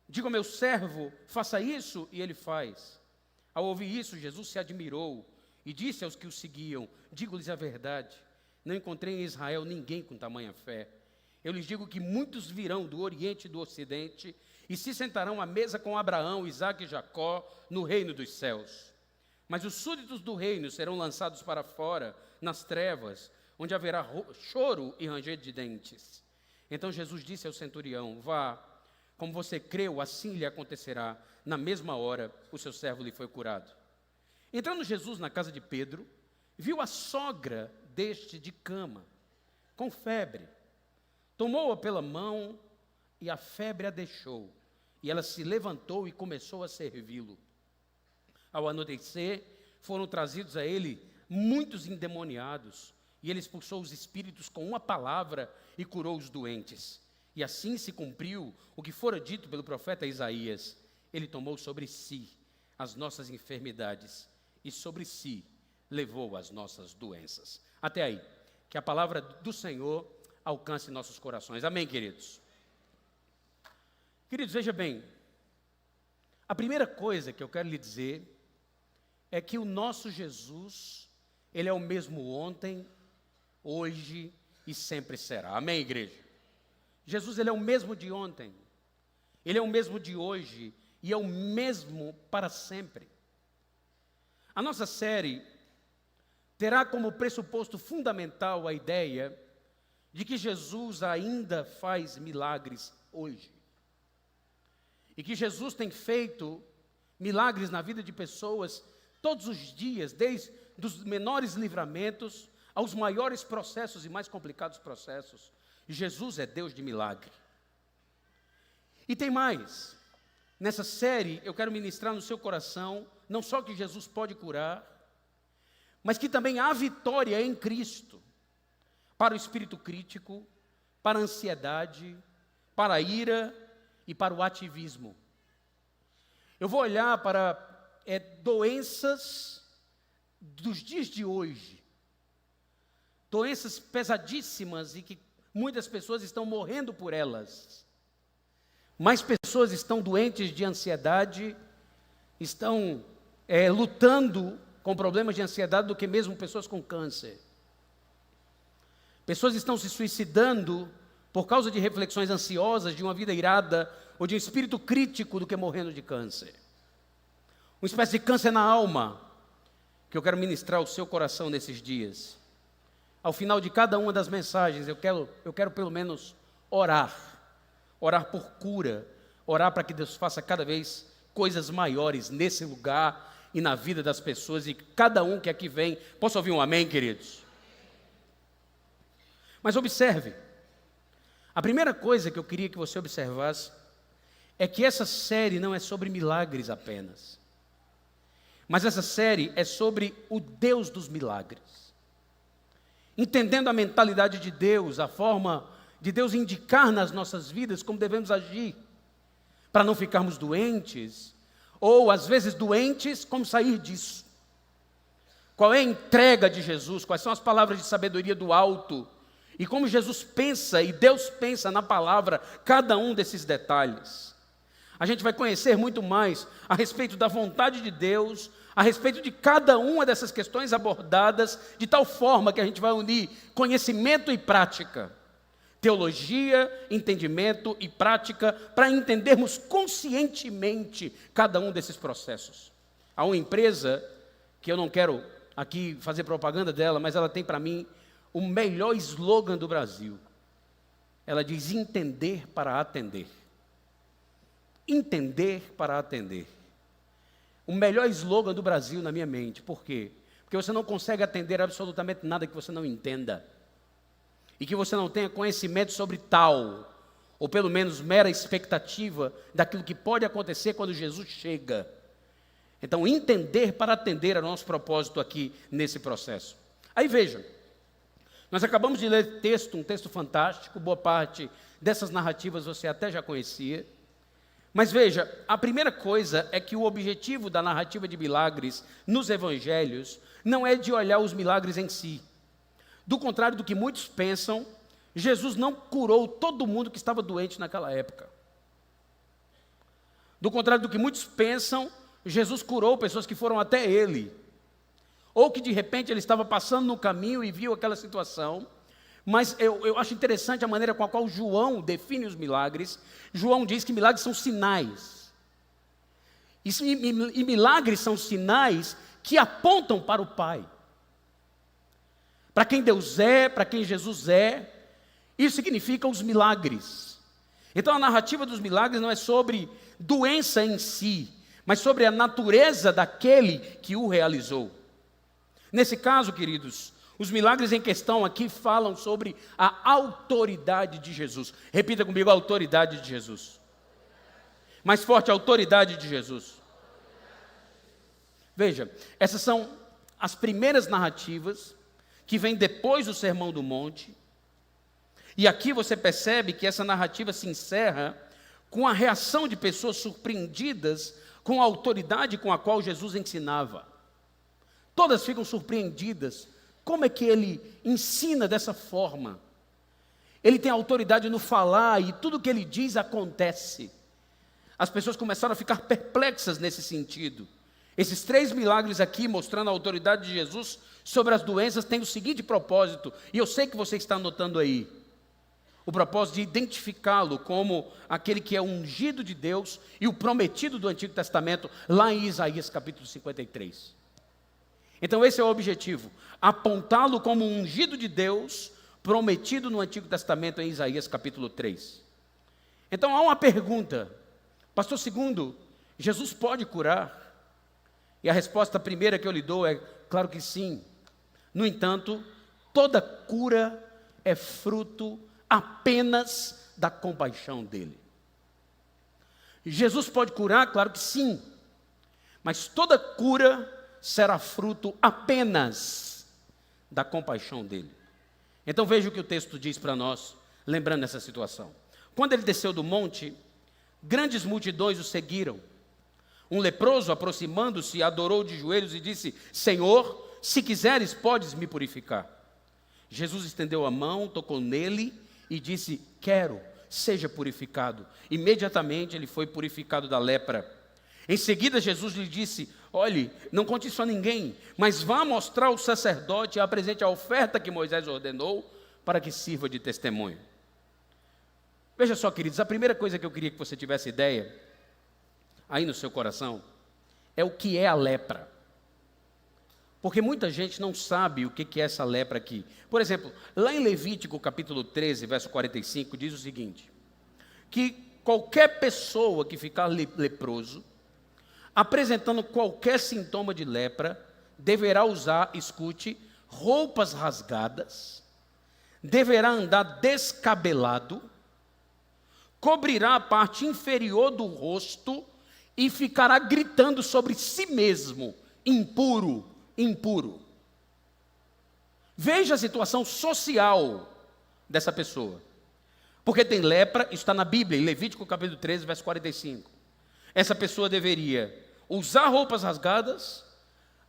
Digo ao meu servo, faça isso, e ele faz. Ao ouvir isso, Jesus se admirou e disse aos que o seguiam: digo-lhes a verdade, não encontrei em Israel ninguém com tamanha fé. Eu lhes digo que muitos virão do Oriente e do Ocidente e se sentarão à mesa com Abraão, Isaque e Jacó no reino dos céus. Mas os súditos do reino serão lançados para fora, nas trevas, onde haverá choro e ranger de dentes. Então Jesus disse ao centurião: vá, como você creu, assim lhe acontecerá. Na mesma hora, o seu servo lhe foi curado. Entrando Jesus na casa de Pedro, viu a sogra deste de cama, com febre. Tomou-a pela mão e a febre a deixou. E ela se levantou e começou a servi-lo. Ao anoitecer, foram trazidos a ele muitos endemoniados, e ele expulsou os espíritos com uma palavra e curou os doentes. E assim se cumpriu o que fora dito pelo profeta Isaías: ele tomou sobre si as nossas enfermidades e sobre si levou as nossas doenças. Até aí, que a palavra do Senhor alcance nossos corações. Amém, queridos? Queridos, veja bem, a primeira coisa que eu quero lhe dizer é que o nosso Jesus, ele é o mesmo ontem, hoje e sempre será. Amém, igreja? Jesus, ele é o mesmo de ontem, ele é o mesmo de hoje e é o mesmo para sempre. A nossa série terá como pressuposto fundamental a ideia de que Jesus ainda faz milagres hoje. E que Jesus tem feito milagres na vida de pessoas todos os dias, desde os menores livramentos aos maiores processos e mais complicados processos. Jesus é Deus de milagre. E tem mais. Nessa série eu quero ministrar no seu coração não só que Jesus pode curar, mas que também há vitória em Cristo para o espírito crítico, para a ansiedade, para a ira e para o ativismo. Eu vou olhar para doenças dos dias de hoje, doenças pesadíssimas e que muitas pessoas estão morrendo por elas. Mais pessoas estão doentes de ansiedade, estão lutando com problemas de ansiedade do que mesmo pessoas com câncer. Pessoas estão se suicidando por causa de reflexões ansiosas, de uma vida irada ou de um espírito crítico do que morrendo de câncer. Uma espécie de câncer na alma que eu quero ministrar ao seu coração nesses dias. ao final de cada uma das mensagens, eu quero pelo menos orar por cura, orar para que Deus faça cada vez coisas maiores nesse lugar e na vida das pessoas, e cada um que aqui vem. Posso ouvir um amém, queridos? Mas observe, a primeira coisa que eu queria que você observasse é que essa série não é sobre milagres apenas, mas essa série é sobre o Deus dos milagres. Entendendo a mentalidade de Deus, a forma de Deus indicar nas nossas vidas como devemos agir, para não ficarmos doentes, ou às vezes doentes, como sair disso. Qual é a entrega de Jesus, quais são as palavras de sabedoria do alto, e como Jesus pensa e Deus pensa na palavra, cada um desses detalhes. A gente vai conhecer muito mais a respeito da vontade de Deus, a respeito de cada uma dessas questões abordadas, de tal forma que a gente vai unir conhecimento e prática. Teologia, entendimento e prática, para entendermos conscientemente cada um desses processos. Há uma empresa, que eu não quero aqui fazer propaganda dela, mas ela tem para mim o melhor slogan do Brasil. Ela diz: entender para atender. Entender para atender. O melhor slogan do Brasil na minha mente. Por quê? Porque você não consegue atender absolutamente nada que você não entenda. E que você não tenha conhecimento sobre tal, ou pelo menos mera expectativa daquilo que pode acontecer quando Jesus chega. Então, entender para atender é o nosso propósito aqui nesse processo. Aí veja, nós acabamos de ler um texto fantástico, boa parte dessas narrativas você até já conhecia. Mas veja, a primeira coisa é que o objetivo da narrativa de milagres nos evangelhos não é de olhar os milagres em si. Do contrário do que muitos pensam, Jesus não curou todo mundo que estava doente naquela época. Do contrário do que muitos pensam, Jesus curou pessoas que foram até ele. Ou que de repente ele estava passando no caminho e viu aquela situação. Mas eu acho interessante a maneira com a qual João define os milagres. João diz que milagres são sinais. E milagres são sinais que apontam para o Pai. Para quem Deus é, para quem Jesus é. Isso significa os milagres. Então a narrativa dos milagres não é sobre doença em si, mas sobre a natureza daquele que o realizou. Nesse caso, queridos, os milagres em questão aqui falam sobre a autoridade de Jesus. Repita comigo: a autoridade de Jesus. Mais forte: a autoridade de Jesus. Veja, essas são as primeiras narrativas que vêm depois do Sermão do Monte. E aqui você percebe que essa narrativa se encerra com a reação de pessoas surpreendidas com a autoridade com a qual Jesus ensinava. Todas ficam surpreendidas. Como é que ele ensina dessa forma? Ele tem autoridade no falar e tudo que ele diz acontece. As pessoas começaram a ficar perplexas nesse sentido. Esses 3 milagres aqui, mostrando a autoridade de Jesus sobre as doenças, têm o seguinte propósito, e eu sei que você está anotando aí. O propósito de identificá-lo como aquele que é ungido de Deus e o prometido do Antigo Testamento, lá em Isaías capítulo 53. Então esse é o objetivo, apontá-lo como um ungido de Deus, prometido no Antigo Testamento em Isaías capítulo 3. Então há uma pergunta: pastor, segundo, Jesus pode curar? E a resposta primeira que eu lhe dou é: claro que sim. No entanto, toda cura é fruto apenas da compaixão dele. Jesus pode curar? Claro que sim. Mas toda cura será fruto apenas da compaixão dele. Então veja o que o texto diz para nós, lembrando essa situação. Quando ele desceu do monte, grandes multidões o seguiram. Um leproso, aproximando-se, adorou de joelhos e disse: Senhor, se quiseres, podes me purificar. Jesus estendeu a mão, tocou nele e disse: quero, seja purificado. Imediatamente ele foi purificado da lepra. Em seguida Jesus lhe disse: olhe, não conte isso a ninguém, mas vá mostrar ao sacerdote e apresente a oferta que Moisés ordenou para que sirva de testemunho. Veja só, queridos, a primeira coisa que eu queria que você tivesse ideia aí no seu coração é o que é a lepra. Porque muita gente não sabe o que é essa lepra aqui. Por exemplo, lá em Levítico capítulo 13, verso 45, diz o seguinte: que qualquer pessoa que ficar leproso, apresentando qualquer sintoma de lepra, deverá usar, escute, roupas rasgadas, deverá andar descabelado, cobrirá a parte inferior do rosto e ficará gritando sobre si mesmo: impuro, impuro. Veja a situação social dessa pessoa. Porque tem lepra, isso está na Bíblia, em Levítico capítulo 13, verso 45. Essa pessoa deveria usar roupas rasgadas,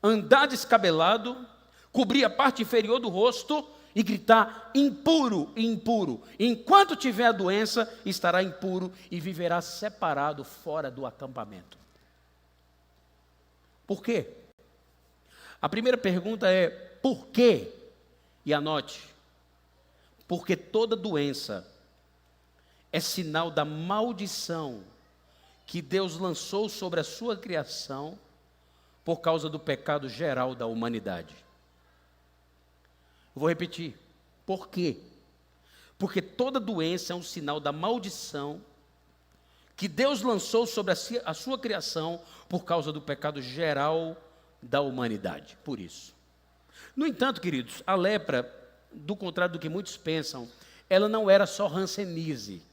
andar descabelado, cobrir a parte inferior do rosto e gritar: impuro, impuro. Enquanto tiver a doença, estará impuro e viverá separado fora do acampamento. Por quê? A primeira pergunta é: por quê? E anote: porque toda doença é sinal da maldição que Deus lançou sobre a sua criação por causa do pecado geral da humanidade. Eu vou repetir. Por quê? Porque toda doença é um sinal da maldição que Deus lançou sobre a sua criação por causa do pecado geral da humanidade. Por isso. No entanto, queridos, a lepra, do contrário do que muitos pensam, ela não era só hanseníase.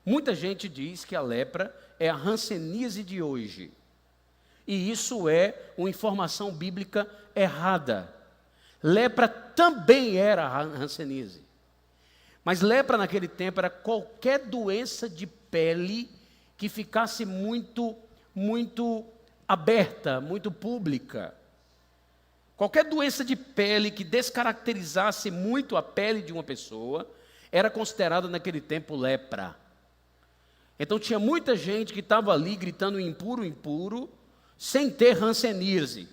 Muita gente diz que a lepra é a hanseníase de hoje. E isso é uma informação bíblica errada. Lepra também era a hanseníase. Mas lepra naquele tempo era qualquer doença de pele que ficasse muito aberta, muito pública. Qualquer doença de pele que descaracterizasse muito a pele de uma pessoa era considerada naquele tempo lepra. Então tinha muita gente que estava ali gritando impuro, impuro, sem ter hanseníase,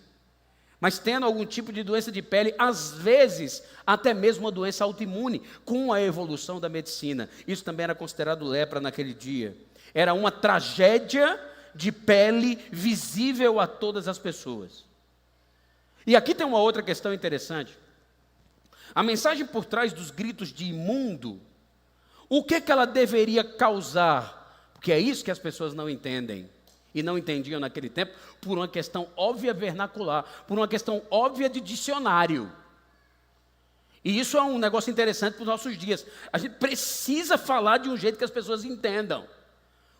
mas tendo algum tipo de doença de pele, às vezes até mesmo uma doença autoimune, com a evolução da medicina. Isso também era considerado lepra naquele dia. Era uma tragédia de pele visível a todas as pessoas. E aqui tem uma outra questão interessante. A mensagem por trás dos gritos de imundo, o que ela deveria causar? Porque é isso que as pessoas não entendem. E não entendiam naquele tempo, por uma questão óbvia vernacular, por uma questão óbvia de dicionário. E isso é um negócio interessante para os nossos dias. A gente precisa falar de um jeito que as pessoas entendam.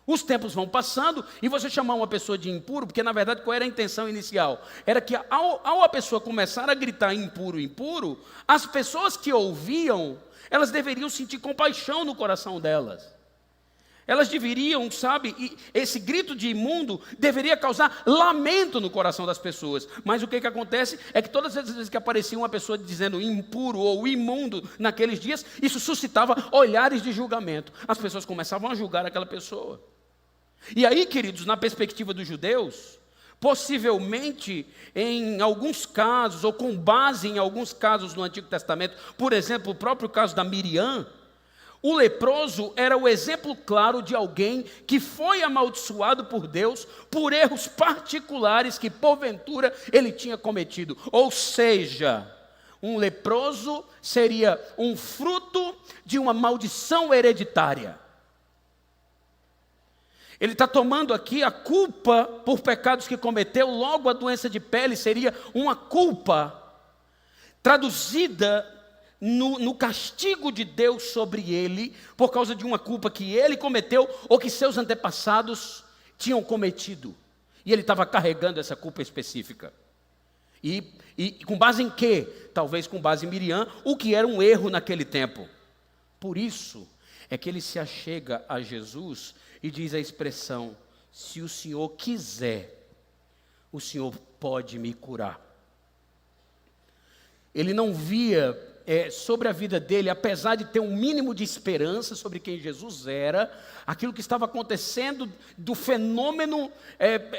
Os tempos vão passando e você chamar uma pessoa de impuro, porque na verdade qual era a intenção inicial? Era que ao a pessoa começar a gritar impuro, impuro, as pessoas que ouviam, elas deveriam sentir compaixão no coração delas. Elas deveriam, sabe, esse grito de imundo deveria causar lamento no coração das pessoas. Mas o que acontece é que todas as vezes que aparecia uma pessoa dizendo impuro ou imundo naqueles dias, isso suscitava olhares de julgamento. As pessoas começavam a julgar aquela pessoa. E aí, queridos, na perspectiva dos judeus, possivelmente em alguns casos, ou com base em alguns casos no Antigo Testamento, por exemplo, o próprio caso da Miriam, o leproso era o exemplo claro de alguém que foi amaldiçoado por Deus por erros particulares que porventura ele tinha cometido. Ou seja, um leproso seria um fruto de uma maldição hereditária. Ele está tomando aqui a culpa por pecados que cometeu, logo a doença de pele seria uma culpa traduzida no castigo de Deus sobre ele, por causa de uma culpa que ele cometeu ou que seus antepassados tinham cometido. E ele estava carregando essa culpa específica. E com base em quê? Talvez com base em Miriam, o que era um erro naquele tempo. Por isso é que ele se achega a Jesus e diz a expressão: se o Senhor quiser, o Senhor pode me curar. Ele não via sobre a vida dele, apesar de ter um mínimo de esperança sobre quem Jesus era, aquilo que estava acontecendo do fenômeno,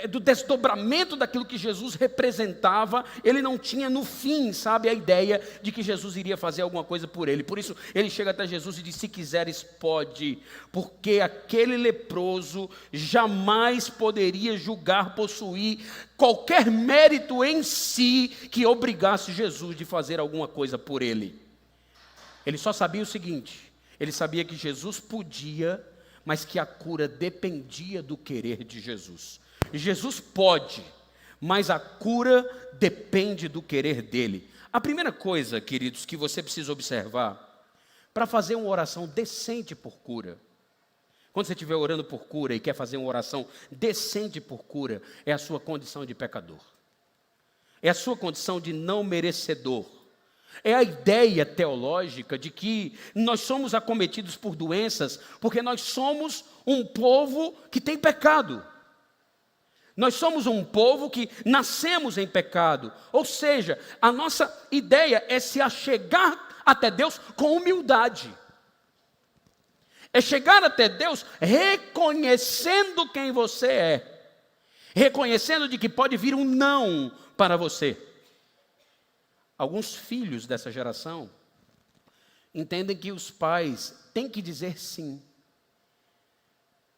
do desdobramento daquilo que Jesus representava, ele não tinha no fim, sabe, a ideia de que Jesus iria fazer alguma coisa por ele. Por isso ele chega até Jesus e diz: se quiseres pode, porque aquele leproso jamais poderia julgar, possuir qualquer mérito em si que obrigasse Jesus de fazer alguma coisa por ele. Ele só sabia o seguinte: ele sabia que Jesus podia, mas que a cura dependia do querer de Jesus. Jesus pode, mas a cura depende do querer dele. A primeira coisa, queridos, que você precisa observar, para fazer uma oração decente por cura, quando você estiver orando por cura e quer fazer uma oração decente por cura, é a sua condição de pecador. É a sua condição de não merecedor. É a ideia teológica de que nós somos acometidos por doenças porque nós somos um povo que tem pecado. Nós somos um povo que nascemos em pecado. Ou seja, a nossa ideia é se achegar até Deus com humildade. É chegar até Deus reconhecendo quem você é. Reconhecendo de que pode vir um não para você. Alguns filhos dessa geração entendem que os pais têm que dizer sim.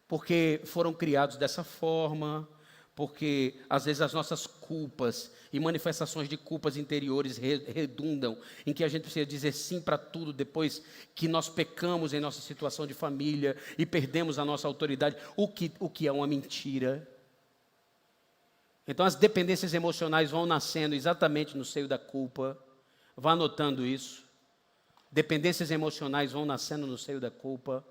Porque foram criados dessa forma, porque às vezes as nossas culpas e manifestações de culpas interiores redundam em que a gente precisa dizer sim para tudo depois que nós pecamos em nossa situação de família e perdemos a nossa autoridade, o que é uma mentira. Então as dependências emocionais vão nascendo exatamente no seio da culpa. Vá anotando isso. Dependências emocionais vão nascendo no seio da culpa.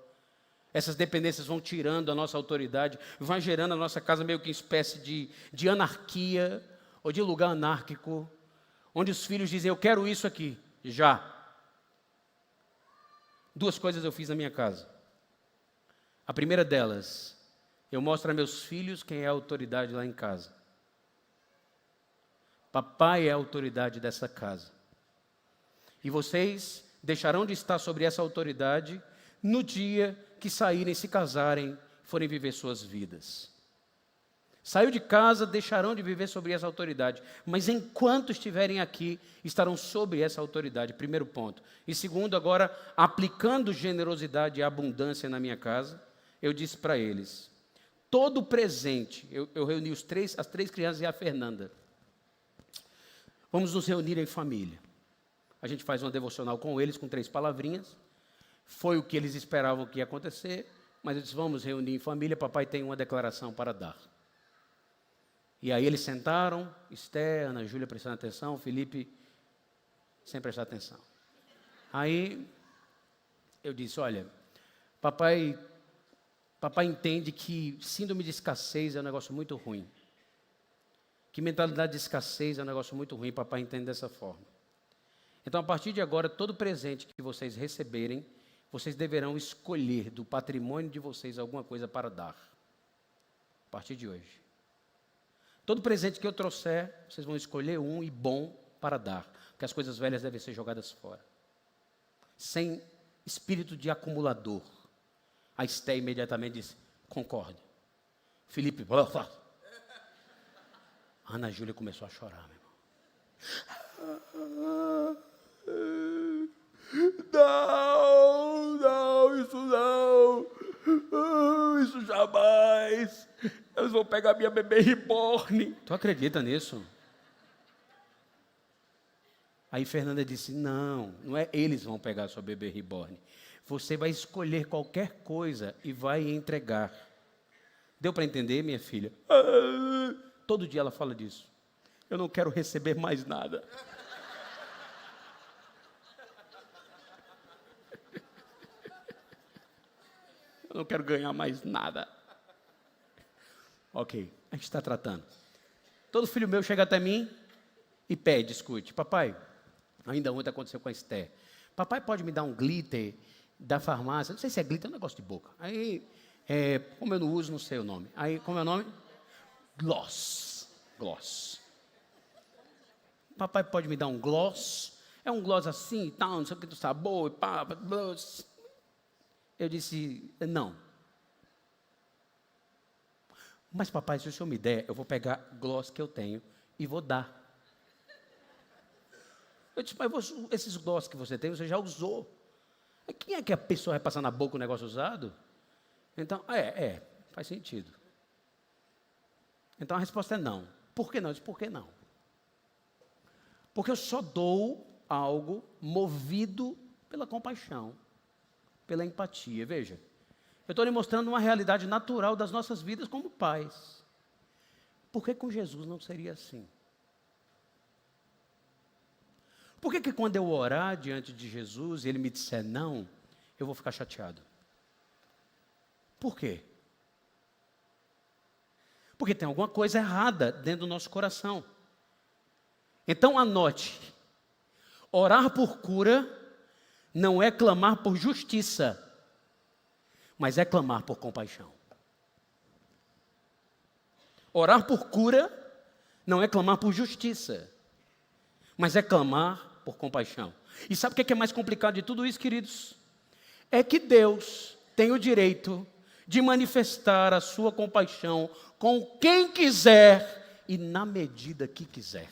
Essas dependências vão tirando a nossa autoridade, vai gerando a nossa casa meio que uma espécie de anarquia, ou de lugar anárquico, onde os filhos dizem, eu quero isso aqui, já. 2 coisas eu fiz na minha casa. A primeira delas, eu mostro a meus filhos quem é a autoridade lá em casa. Papai é a autoridade dessa casa. E vocês deixarão de estar sobre essa autoridade no dia que saírem, se casarem, forem viver suas vidas. Saiu de casa, deixarão de viver sobre essa autoridade. Mas enquanto estiverem aqui, estarão sobre essa autoridade. Primeiro ponto. E segundo, agora, aplicando generosidade e abundância na minha casa, eu disse para eles, todo presente, eu reuni as 3 crianças e a Fernanda. Vamos nos reunir em família. A gente faz uma devocional com eles, com 3 palavrinhas. Foi o que eles esperavam que ia acontecer, mas eles vamos reunir em família, papai tem uma declaração para dar. E aí eles sentaram, Esther, Ana Júlia prestando atenção, Felipe sem prestar atenção. Aí eu disse, olha, papai entende que síndrome de escassez é um negócio muito ruim. Que mentalidade de escassez é um negócio muito ruim, papai entende dessa forma. Então, a partir de agora, todo presente que vocês receberem, vocês deverão escolher do patrimônio de vocês alguma coisa para dar. A partir de hoje. Todo presente que eu trouxer, vocês vão escolher um e bom para dar. Porque as coisas velhas devem ser jogadas fora. Sem espírito de acumulador. A Esté imediatamente disse, concordo. Felipe, Ana Júlia começou a chorar, meu irmão. Não, isso jamais. Eles vão pegar minha bebê reborn. Tu acredita nisso? Aí Fernanda disse, não é eles vão pegar sua bebê reborn. Você vai escolher qualquer coisa e vai entregar. Deu para entender, minha filha? Todo dia ela fala disso. Eu não quero receber mais nada. Eu não quero ganhar mais nada. Ok, a gente está tratando. Todo filho meu chega até mim e pede, escute, papai, ainda ontem aconteceu com a Esther. Papai pode me dar um glitter da farmácia? Não sei se é glitter, é um negócio de boca. Aí, como eu não uso, não sei o nome. Aí, como é o nome? Gloss. Papai pode me dar um gloss? É um gloss assim e tal, não sei o que do sabor, e pá, gloss. Eu disse, não. Mas papai, se o senhor me der, eu vou pegar gloss que eu tenho e vou dar. Eu disse, mas esses gloss que você tem, você já usou. Quem é que a pessoa vai passar na boca o negócio usado? Então, faz sentido. Então a resposta é não. Por que não? Eu disse, por que não? Porque eu só dou algo movido pela compaixão, pela empatia. Veja, eu estou lhe mostrando uma realidade natural das nossas vidas como pais. Por que com Jesus não seria assim? Por que quando eu orar diante de Jesus e Ele me disser não, eu vou ficar chateado? Por quê? Porque tem alguma coisa errada dentro do nosso coração. Então anote, orar por cura não é clamar por justiça, mas é clamar por compaixão. Orar por cura não é clamar por justiça, mas é clamar por compaixão. E sabe o que é mais complicado de tudo isso, queridos? É que Deus tem o direito de manifestar a sua compaixão com quem quiser e na medida que quiser.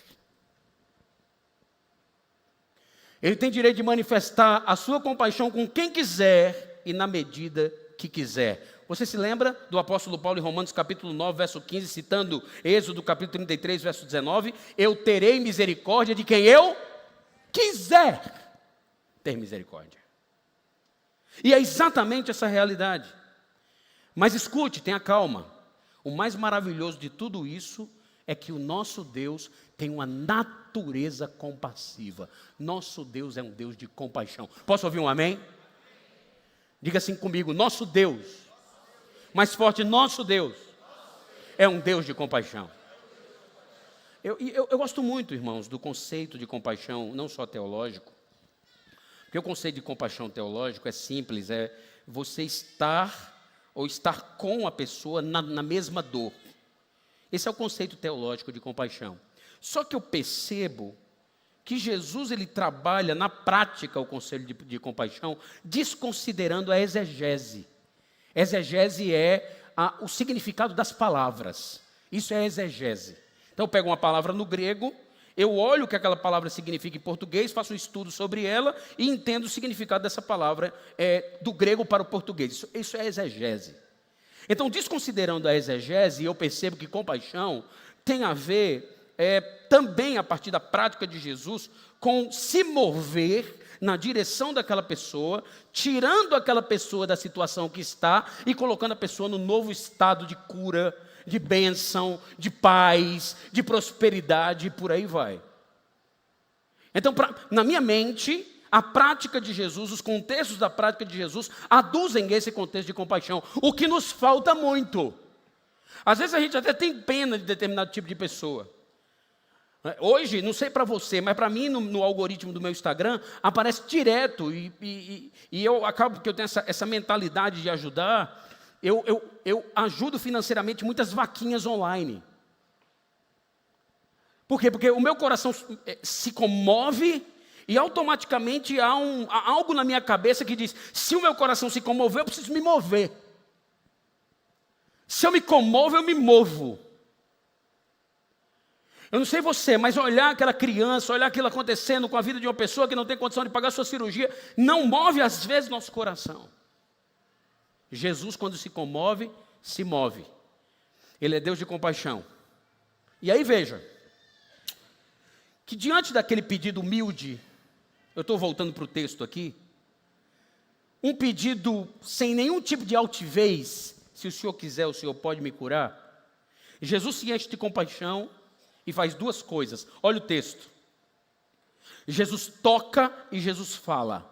Ele tem direito de manifestar a sua compaixão com quem quiser e na medida que quiser. Você se lembra do apóstolo Paulo em Romanos capítulo 9, verso 15, citando Êxodo capítulo 33, verso 19, eu terei misericórdia de quem eu quiser ter misericórdia. E é exatamente essa realidade. Mas escute, tenha calma. O mais maravilhoso de tudo isso é que o nosso Deus tem uma natureza compassiva. Nosso Deus é um Deus de compaixão. Posso ouvir um amém? Diga assim comigo, nosso Deus, mais forte, nosso Deus é um Deus de compaixão. Eu gosto muito, irmãos, do conceito de compaixão, não só teológico, porque o conceito de compaixão teológico é simples, é você estar com a pessoa na mesma dor. Esse é o conceito teológico de compaixão. Só que eu percebo que Jesus ele trabalha na prática o conceito de compaixão, desconsiderando a exegese. Exegese é o significado das palavras. Isso é exegese. Então eu pego uma palavra no grego, eu olho o que aquela palavra significa em português, faço um estudo sobre ela e entendo o significado dessa palavra do grego para o português. Isso é exegese. Então, desconsiderando a exegese, eu percebo que compaixão tem a ver também, a partir da prática de Jesus, com se mover na direção daquela pessoa, tirando aquela pessoa da situação que está e colocando a pessoa no novo estado de cura, de bênção, de paz, de prosperidade e por aí vai. Então, na minha mente, a prática de Jesus, os contextos da prática de Jesus aduzem esse contexto de compaixão, o que nos falta muito. Às vezes a gente até tem pena de determinado tipo de pessoa. Hoje, não sei para você, mas para mim no algoritmo do meu Instagram aparece direto e eu acabo, porque eu tenho essa mentalidade de ajudar, eu ajudo financeiramente muitas vaquinhas online. Por quê? Porque o meu coração se comove e automaticamente há algo na minha cabeça que diz, se o meu coração se comover, eu preciso me mover. Se eu me comovo, eu me movo. Eu não sei você, mas olhar aquela criança, olhar aquilo acontecendo com a vida de uma pessoa que não tem condição de pagar sua cirurgia, não move às vezes nosso coração. Jesus, quando se comove, se move. Ele é Deus de compaixão. E aí veja, que diante daquele pedido humilde, eu estou voltando para o texto aqui, um pedido sem nenhum tipo de altivez, se o Senhor quiser, o Senhor pode me curar. Jesus se enche de compaixão e faz duas coisas. Olha o texto. Jesus toca e Jesus fala.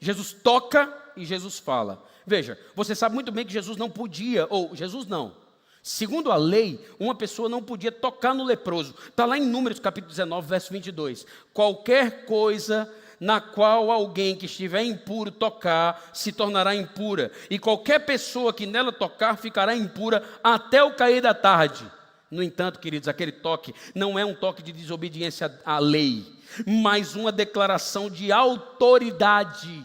Jesus toca e Jesus fala. Veja, você sabe muito bem que Jesus não podia, ou Jesus não. Segundo a lei, uma pessoa não podia tocar no leproso. Está lá em Números capítulo 19, verso 22. Qualquer coisa na qual alguém que estiver impuro tocar, se tornará impura. E qualquer pessoa que nela tocar, ficará impura até o cair da tarde. No entanto, queridos, aquele toque não é um toque de desobediência à lei, mas uma declaração de autoridade.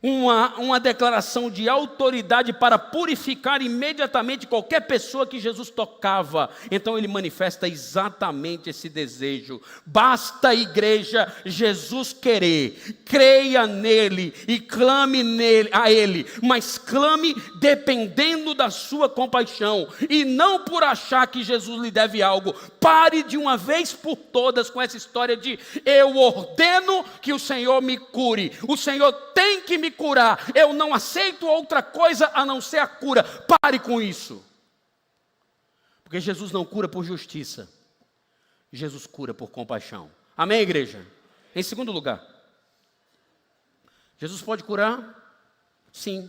uma declaração de autoridade para purificar imediatamente qualquer pessoa que Jesus tocava. Então ele manifesta exatamente esse desejo. Basta a igreja Jesus querer, creia nele e clame a ele, mas clame dependendo da sua compaixão e não por achar que Jesus lhe deve algo. Pare de uma vez por todas com essa história de eu ordeno que o Senhor me cure, o Senhor tem que me curar, eu não aceito outra coisa a não ser a cura. Pare com isso, porque Jesus não cura por justiça, Jesus cura por compaixão. Amém, igreja? Em segundo lugar, Jesus pode curar? Sim,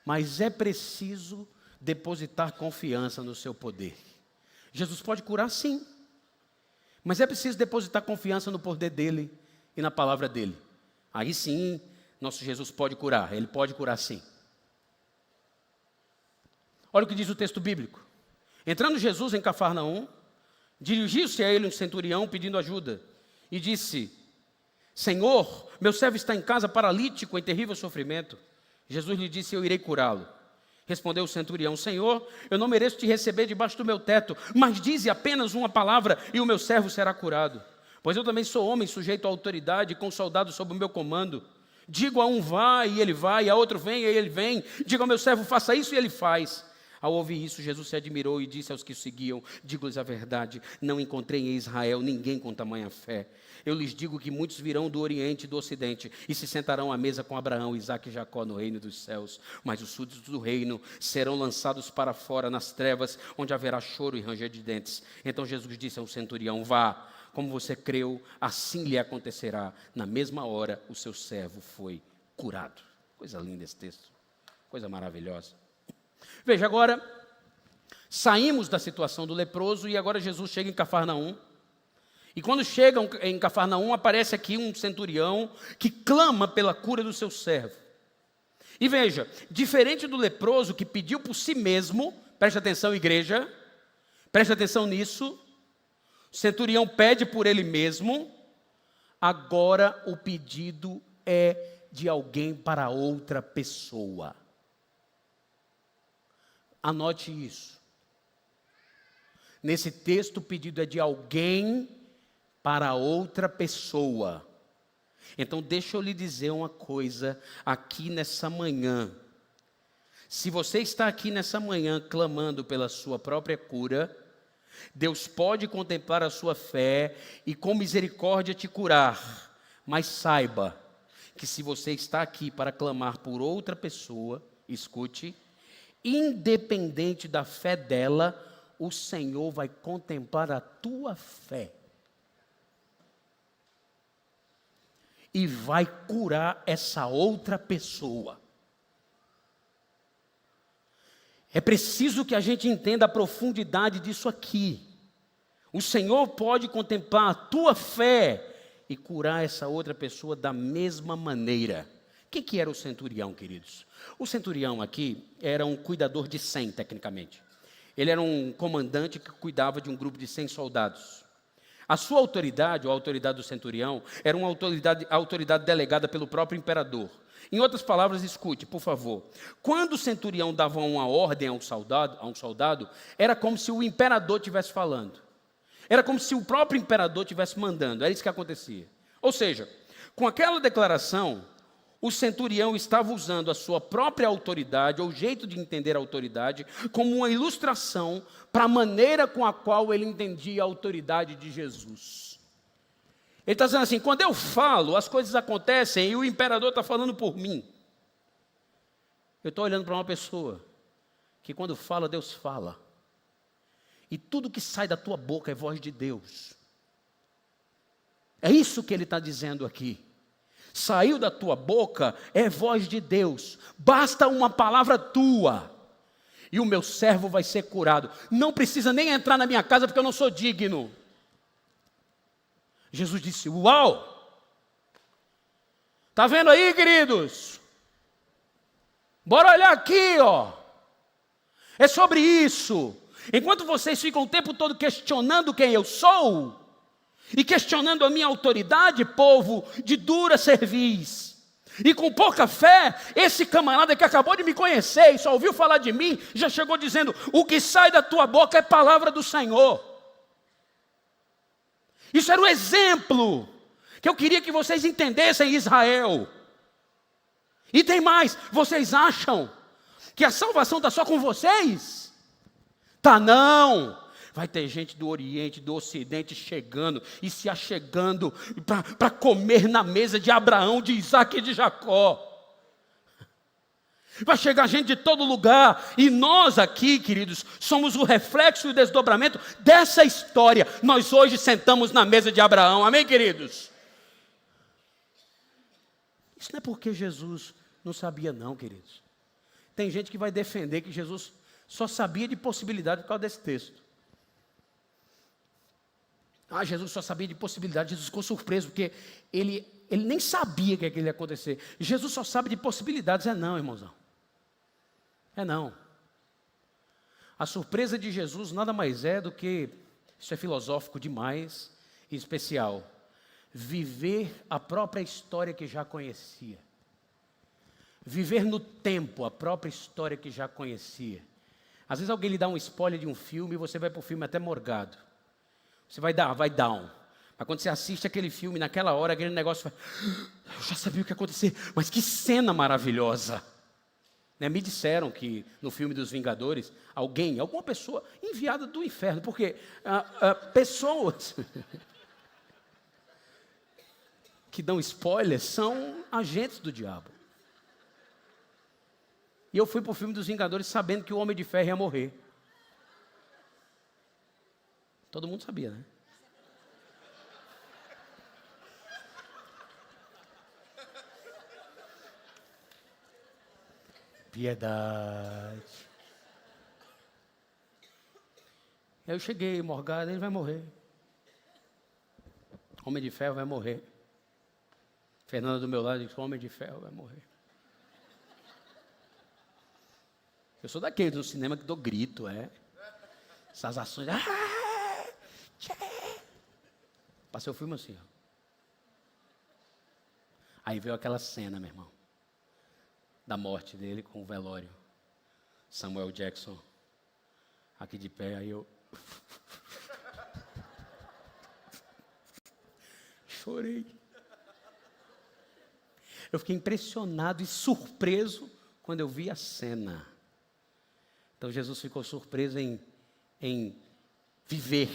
mas é preciso depositar confiança no seu poder. Jesus pode curar? Sim, mas é preciso depositar confiança no poder dele e na palavra dele. Aí sim, nosso Jesus pode curar, ele pode curar sim. Olha o que diz o texto bíblico. Entrando Jesus em Cafarnaum, dirigiu-se a ele um centurião pedindo ajuda e disse: Senhor, meu servo está em casa paralítico, em terrível sofrimento. Jesus lhe disse: eu irei curá-lo. Respondeu o centurião: Senhor, eu não mereço te receber debaixo do meu teto, mas dize apenas uma palavra e o meu servo será curado. Pois eu também sou homem sujeito à autoridade, com soldados sob o meu comando. Digo a um vá e ele vai, a outro vem e ele vem. Digo ao meu servo faça isso e ele faz. Ao ouvir isso, Jesus se admirou e disse aos que o seguiam: digo-lhes a verdade, não encontrei em Israel ninguém com tamanha fé. Eu lhes digo que muitos virão do Oriente e do Ocidente e se sentarão à mesa com Abraão, Isaque e Jacó no reino dos céus. Mas os súditos do reino serão lançados para fora nas trevas, onde haverá choro e ranger de dentes. Então Jesus disse ao centurião: vá, como você creu, assim lhe acontecerá. Na mesma hora, o seu servo foi curado. Coisa linda esse texto, coisa maravilhosa. Veja, agora, saímos da situação do leproso e agora Jesus chega em Cafarnaum. E quando chega em Cafarnaum, aparece aqui um centurião que clama pela cura do seu servo. E veja, diferente do leproso que pediu por si mesmo, preste atenção, igreja, preste atenção nisso, o centurião pede por ele mesmo, agora o pedido é de alguém para outra pessoa. Anote isso. Nesse texto, o pedido é de alguém para outra pessoa. Então, deixa eu lhe dizer uma coisa aqui nessa manhã. Se você está aqui nessa manhã clamando pela sua própria cura, Deus pode contemplar a sua fé e com misericórdia te curar. Mas saiba que se você está aqui para clamar por outra pessoa, escute, independente da fé dela, o Senhor vai contemplar a tua fé. E vai curar essa outra pessoa. É preciso que a gente entenda a profundidade disso aqui. O Senhor pode contemplar a tua fé e curar essa outra pessoa da mesma maneira. O que era o centurião, queridos? O centurião aqui era um cuidador de 100, tecnicamente. Ele era um comandante que cuidava de um grupo de 100 soldados. A sua autoridade, ou a autoridade do centurião, era uma autoridade delegada pelo próprio imperador. Em outras palavras, escute, por favor. Quando o centurião dava uma ordem a um soldado, era como se o imperador estivesse falando. Era como se o próprio imperador estivesse mandando. Era isso que acontecia. Ou seja, com aquela declaração, o centurião estava usando a sua própria autoridade, ou jeito de entender a autoridade, como uma ilustração para a maneira com a qual ele entendia a autoridade de Jesus. Ele está dizendo assim: quando eu falo, as coisas acontecem e o imperador está falando por mim. Eu estou olhando para uma pessoa que quando fala, Deus fala. E tudo que sai da tua boca é voz de Deus. É isso que ele está dizendo aqui. Saiu da tua boca é voz de Deus. Basta uma palavra tua e o meu servo vai ser curado. Não precisa nem entrar na minha casa porque eu não sou digno. Jesus disse: uau! Está vendo aí, queridos? Bora olhar aqui, ó. É sobre isso. Enquanto vocês ficam o tempo todo questionando quem eu sou e questionando a minha autoridade, povo de dura cerviz, E com pouca fé, esse camarada que acabou de me conhecer e só ouviu falar de mim, já chegou dizendo: o que sai da tua boca é palavra do Senhor. Isso era o exemplo que eu queria que vocês entendessem em Israel. E tem mais, vocês acham que a salvação está só com vocês? Tá não. Vai ter gente do Oriente, do Ocidente chegando e se achegando para comer na mesa de Abraão, de Isaac e de Jacó. Vai chegar gente de todo lugar. E nós aqui, queridos, somos o reflexo e o desdobramento dessa história. Nós hoje sentamos na mesa de Abraão. Amém, queridos? Isso não é porque Jesus não sabia não, queridos. Tem gente que vai defender que Jesus só sabia de possibilidade por causa desse texto. Jesus só sabia de possibilidade. Jesus ficou surpreso, porque ele nem sabia que aquilo ia acontecer. Jesus só sabe de possibilidades. É não, irmãozão. É não. A surpresa de Jesus nada mais é do que, isso é filosófico demais e especial, viver a própria história que já conhecia. Viver no tempo a própria história que já conhecia. Às vezes alguém lhe dá um spoiler de um filme e você vai para o filme até morgado. Você vai down. Mas quando você assiste aquele filme, naquela hora, aquele negócio eu já sabia o que ia acontecer, mas que cena maravilhosa. Me disseram que no filme dos Vingadores, alguma pessoa enviada do inferno, porque pessoas que dão spoilers são agentes do diabo. E eu fui para o filme dos Vingadores sabendo que o Homem de Ferro ia morrer. Todo mundo sabia, né? Piedade. Eu cheguei, morgado, ele vai morrer. Homem de Ferro vai morrer. Fernanda do meu lado disse: Homem de Ferro vai morrer. Eu sou daqueles no cinema que dou grito, essas ações. Passei o filme assim, ó. Aí veio aquela cena, meu irmão, da morte dele com o velório. Samuel Jackson, aqui de pé, aí eu chorei. Eu fiquei impressionado e surpreso quando eu vi a cena. Então Jesus ficou surpreso em viver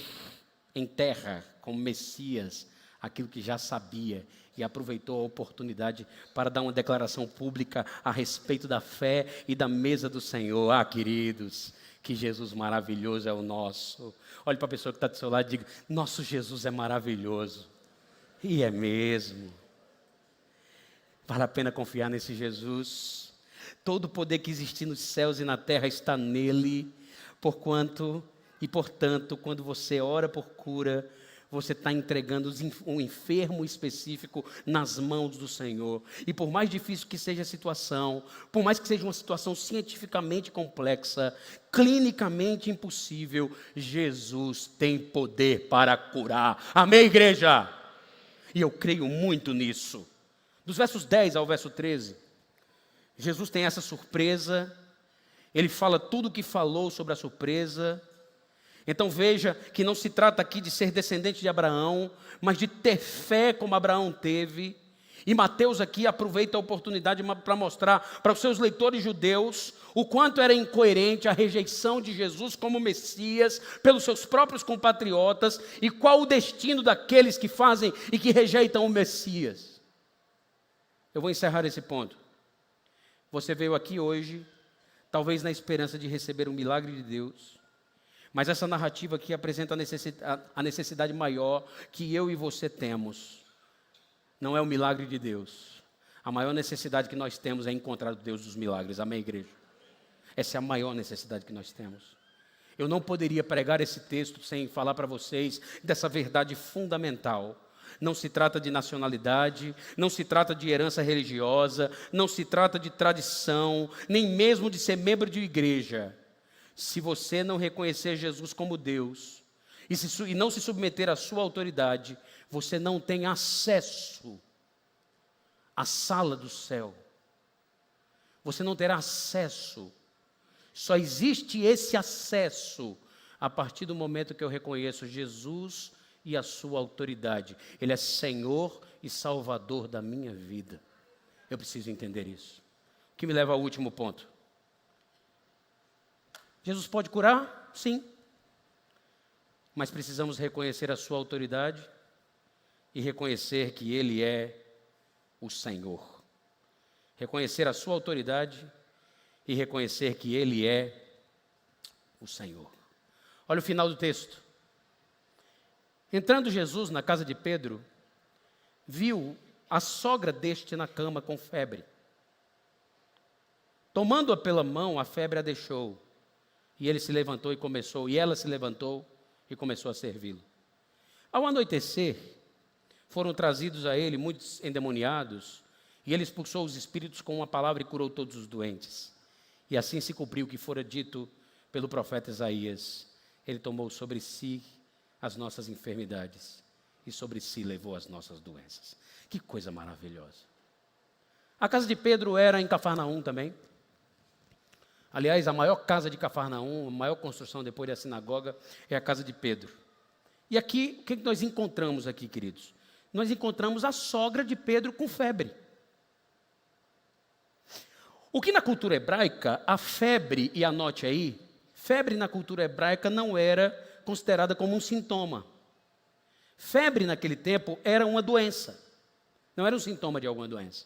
em terra como Messias, aquilo que já sabia, e aproveitou a oportunidade para dar uma declaração pública a respeito da fé e da mesa do Senhor. Queridos, que Jesus maravilhoso é o nosso. Olhe para a pessoa que está do seu lado e diga: nosso Jesus é maravilhoso. E é mesmo. Vale a pena confiar nesse Jesus. Todo o poder que existe nos céus e na terra está nele, portanto, quando você ora por cura, você está entregando um enfermo específico nas mãos do Senhor. E por mais difícil que seja a situação, por mais que seja uma situação cientificamente complexa, clinicamente impossível, Jesus tem poder para curar. Amém, igreja? E eu creio muito nisso. Dos versos 10 ao verso 13, Jesus tem essa surpresa. Ele fala tudo o que falou sobre a surpresa. Então veja que não se trata aqui de ser descendente de Abraão, mas de ter fé como Abraão teve. E Mateus aqui aproveita a oportunidade para mostrar para os seus leitores judeus o quanto era incoerente a rejeição de Jesus como Messias pelos seus próprios compatriotas e qual o destino daqueles que fazem e que rejeitam o Messias. Eu vou encerrar esse ponto. Você veio aqui hoje, talvez na esperança de receber um milagre de Deus. Mas essa narrativa aqui apresenta a necessidade maior que eu e você temos. Não é o milagre de Deus. A maior necessidade que nós temos é encontrar o Deus dos milagres. Amém, igreja? Essa é a maior necessidade que nós temos. Eu não poderia pregar esse texto sem falar para vocês dessa verdade fundamental. Não se trata de nacionalidade, não se trata de herança religiosa, não se trata de tradição, nem mesmo de ser membro de igreja. Se você não reconhecer Jesus como Deus e não se submeter à sua autoridade, você não tem acesso a sala do céu. Você não terá acesso. Só existe esse acesso a partir do momento que eu reconheço Jesus e a sua autoridade. Ele é Senhor e Salvador da minha vida. Eu preciso entender isso. O que me leva ao último ponto. Jesus pode curar? Sim. Mas precisamos reconhecer a sua autoridade e reconhecer que Ele é o Senhor. Reconhecer a sua autoridade e reconhecer que Ele é o Senhor. Olha o final do texto. Entrando Jesus na casa de Pedro, viu a sogra deste na cama com febre. Tomando-a pela mão, a febre a deixou. E ele se levantou e ela se levantou e começou a servi-lo. Ao anoitecer, foram trazidos a ele muitos endemoniados, e ele expulsou os espíritos com uma palavra e curou todos os doentes. E assim se cumpriu o que fora dito pelo profeta Isaías. Ele tomou sobre si as nossas enfermidades e sobre si levou as nossas doenças. Que coisa maravilhosa. A casa de Pedro era em Cafarnaum também. Aliás, a maior casa de Cafarnaum, a maior construção depois da sinagoga, é a casa de Pedro. E aqui, o que nós encontramos aqui, queridos? Nós encontramos a sogra de Pedro com febre. O que na cultura hebraica, a febre, e anote aí, febre na cultura hebraica não era considerada como um sintoma. Febre naquele tempo era uma doença, não era um sintoma de alguma doença.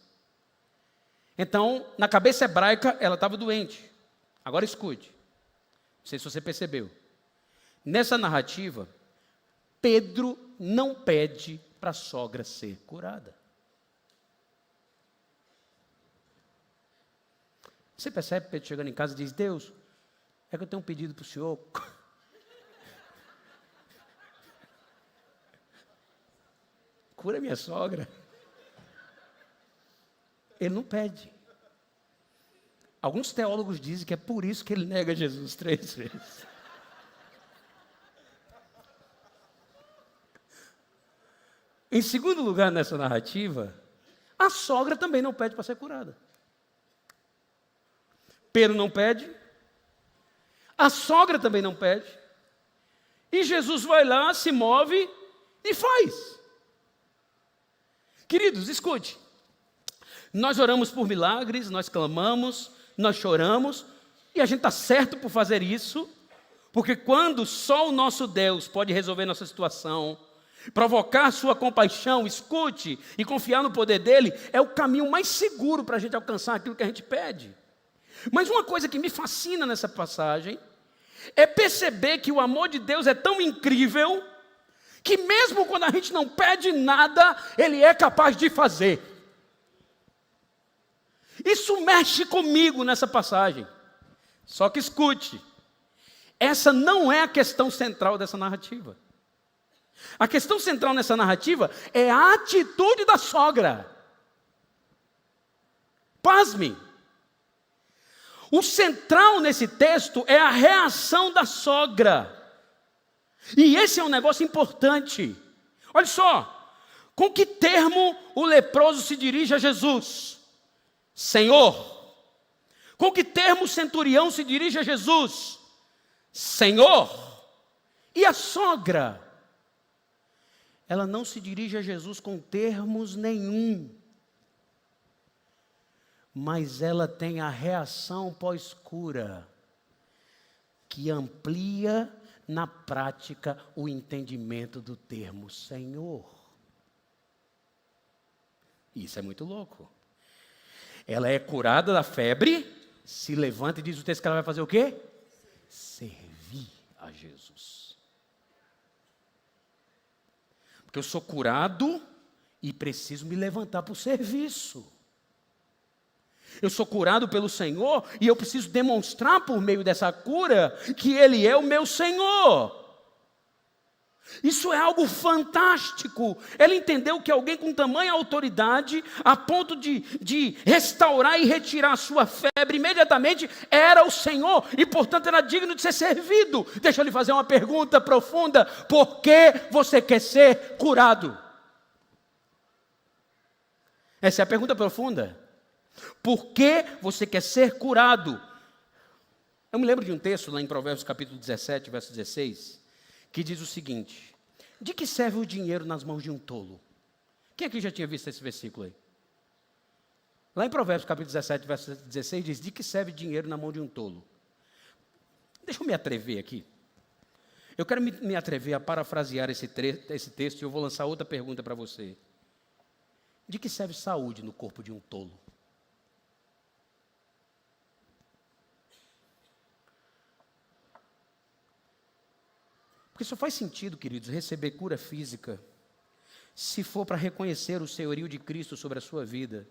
Então, na cabeça hebraica, ela estava doente. Agora escute, não sei se você percebeu. Nessa narrativa, Pedro não pede para a sogra ser curada. Você percebe Pedro chegando em casa e diz: Deus, é que eu tenho um pedido para o senhor. Cura minha sogra. Ele não pede. Alguns teólogos dizem que é por isso que ele nega Jesus 3 vezes. Em segundo lugar nessa narrativa, a sogra também não pede para ser curada. Pedro não pede, a sogra também não pede, e Jesus vai lá, se move e faz. Queridos, escute, nós oramos por milagres, nós clamamos, nós choramos, e a gente está certo por fazer isso, porque quando só o nosso Deus pode resolver nossa situação, provocar sua compaixão, escute, e confiar no poder dele, é o caminho mais seguro para a gente alcançar aquilo que a gente pede. Mas uma coisa que me fascina nessa passagem é perceber que o amor de Deus é tão incrível que mesmo quando a gente não pede nada, Ele é capaz de fazer. Isso mexe comigo nessa passagem. Só que escute, essa não é a questão central dessa narrativa. A questão central nessa narrativa é a atitude da sogra. Pasme. O central nesse texto é a reação da sogra. E esse é um negócio importante. Olha só, com que termo o leproso se dirige a Jesus? Senhor. Com que termo o centurião se dirige a Jesus? Senhor. E a sogra? Ela não se dirige a Jesus com termos nenhum. Mas ela tem a reação pós-cura, que amplia na prática o entendimento do termo Senhor. Isso é muito louco. Ela é curada da febre, se levanta e diz o texto que ela vai fazer o quê? Servir a Jesus. Porque eu sou curado e preciso me levantar para o serviço. Eu sou curado pelo Senhor e eu preciso demonstrar por meio dessa cura que Ele é o meu Senhor. Isso é algo fantástico. Ela entendeu que alguém com tamanha autoridade, a ponto de restaurar e retirar a sua febre imediatamente, era o Senhor e, portanto, era digno de ser servido. Deixa eu lhe fazer uma pergunta profunda: por que você quer ser curado? Essa é a pergunta profunda. Por que você quer ser curado? Eu me lembro de um texto lá em Provérbios capítulo 17, verso 16, que diz o seguinte: de que serve o dinheiro nas mãos de um tolo? Quem aqui já tinha visto esse versículo aí? Lá em Provérbios capítulo 17, verso 16, diz: de que serve dinheiro na mão de um tolo? Deixa eu me atrever aqui. Eu quero me atrever a parafrasear esse texto e eu vou lançar outra pergunta para você. De que serve saúde no corpo de um tolo? Porque só faz sentido, queridos, receber cura física se for para reconhecer o senhorio de Cristo sobre a sua vida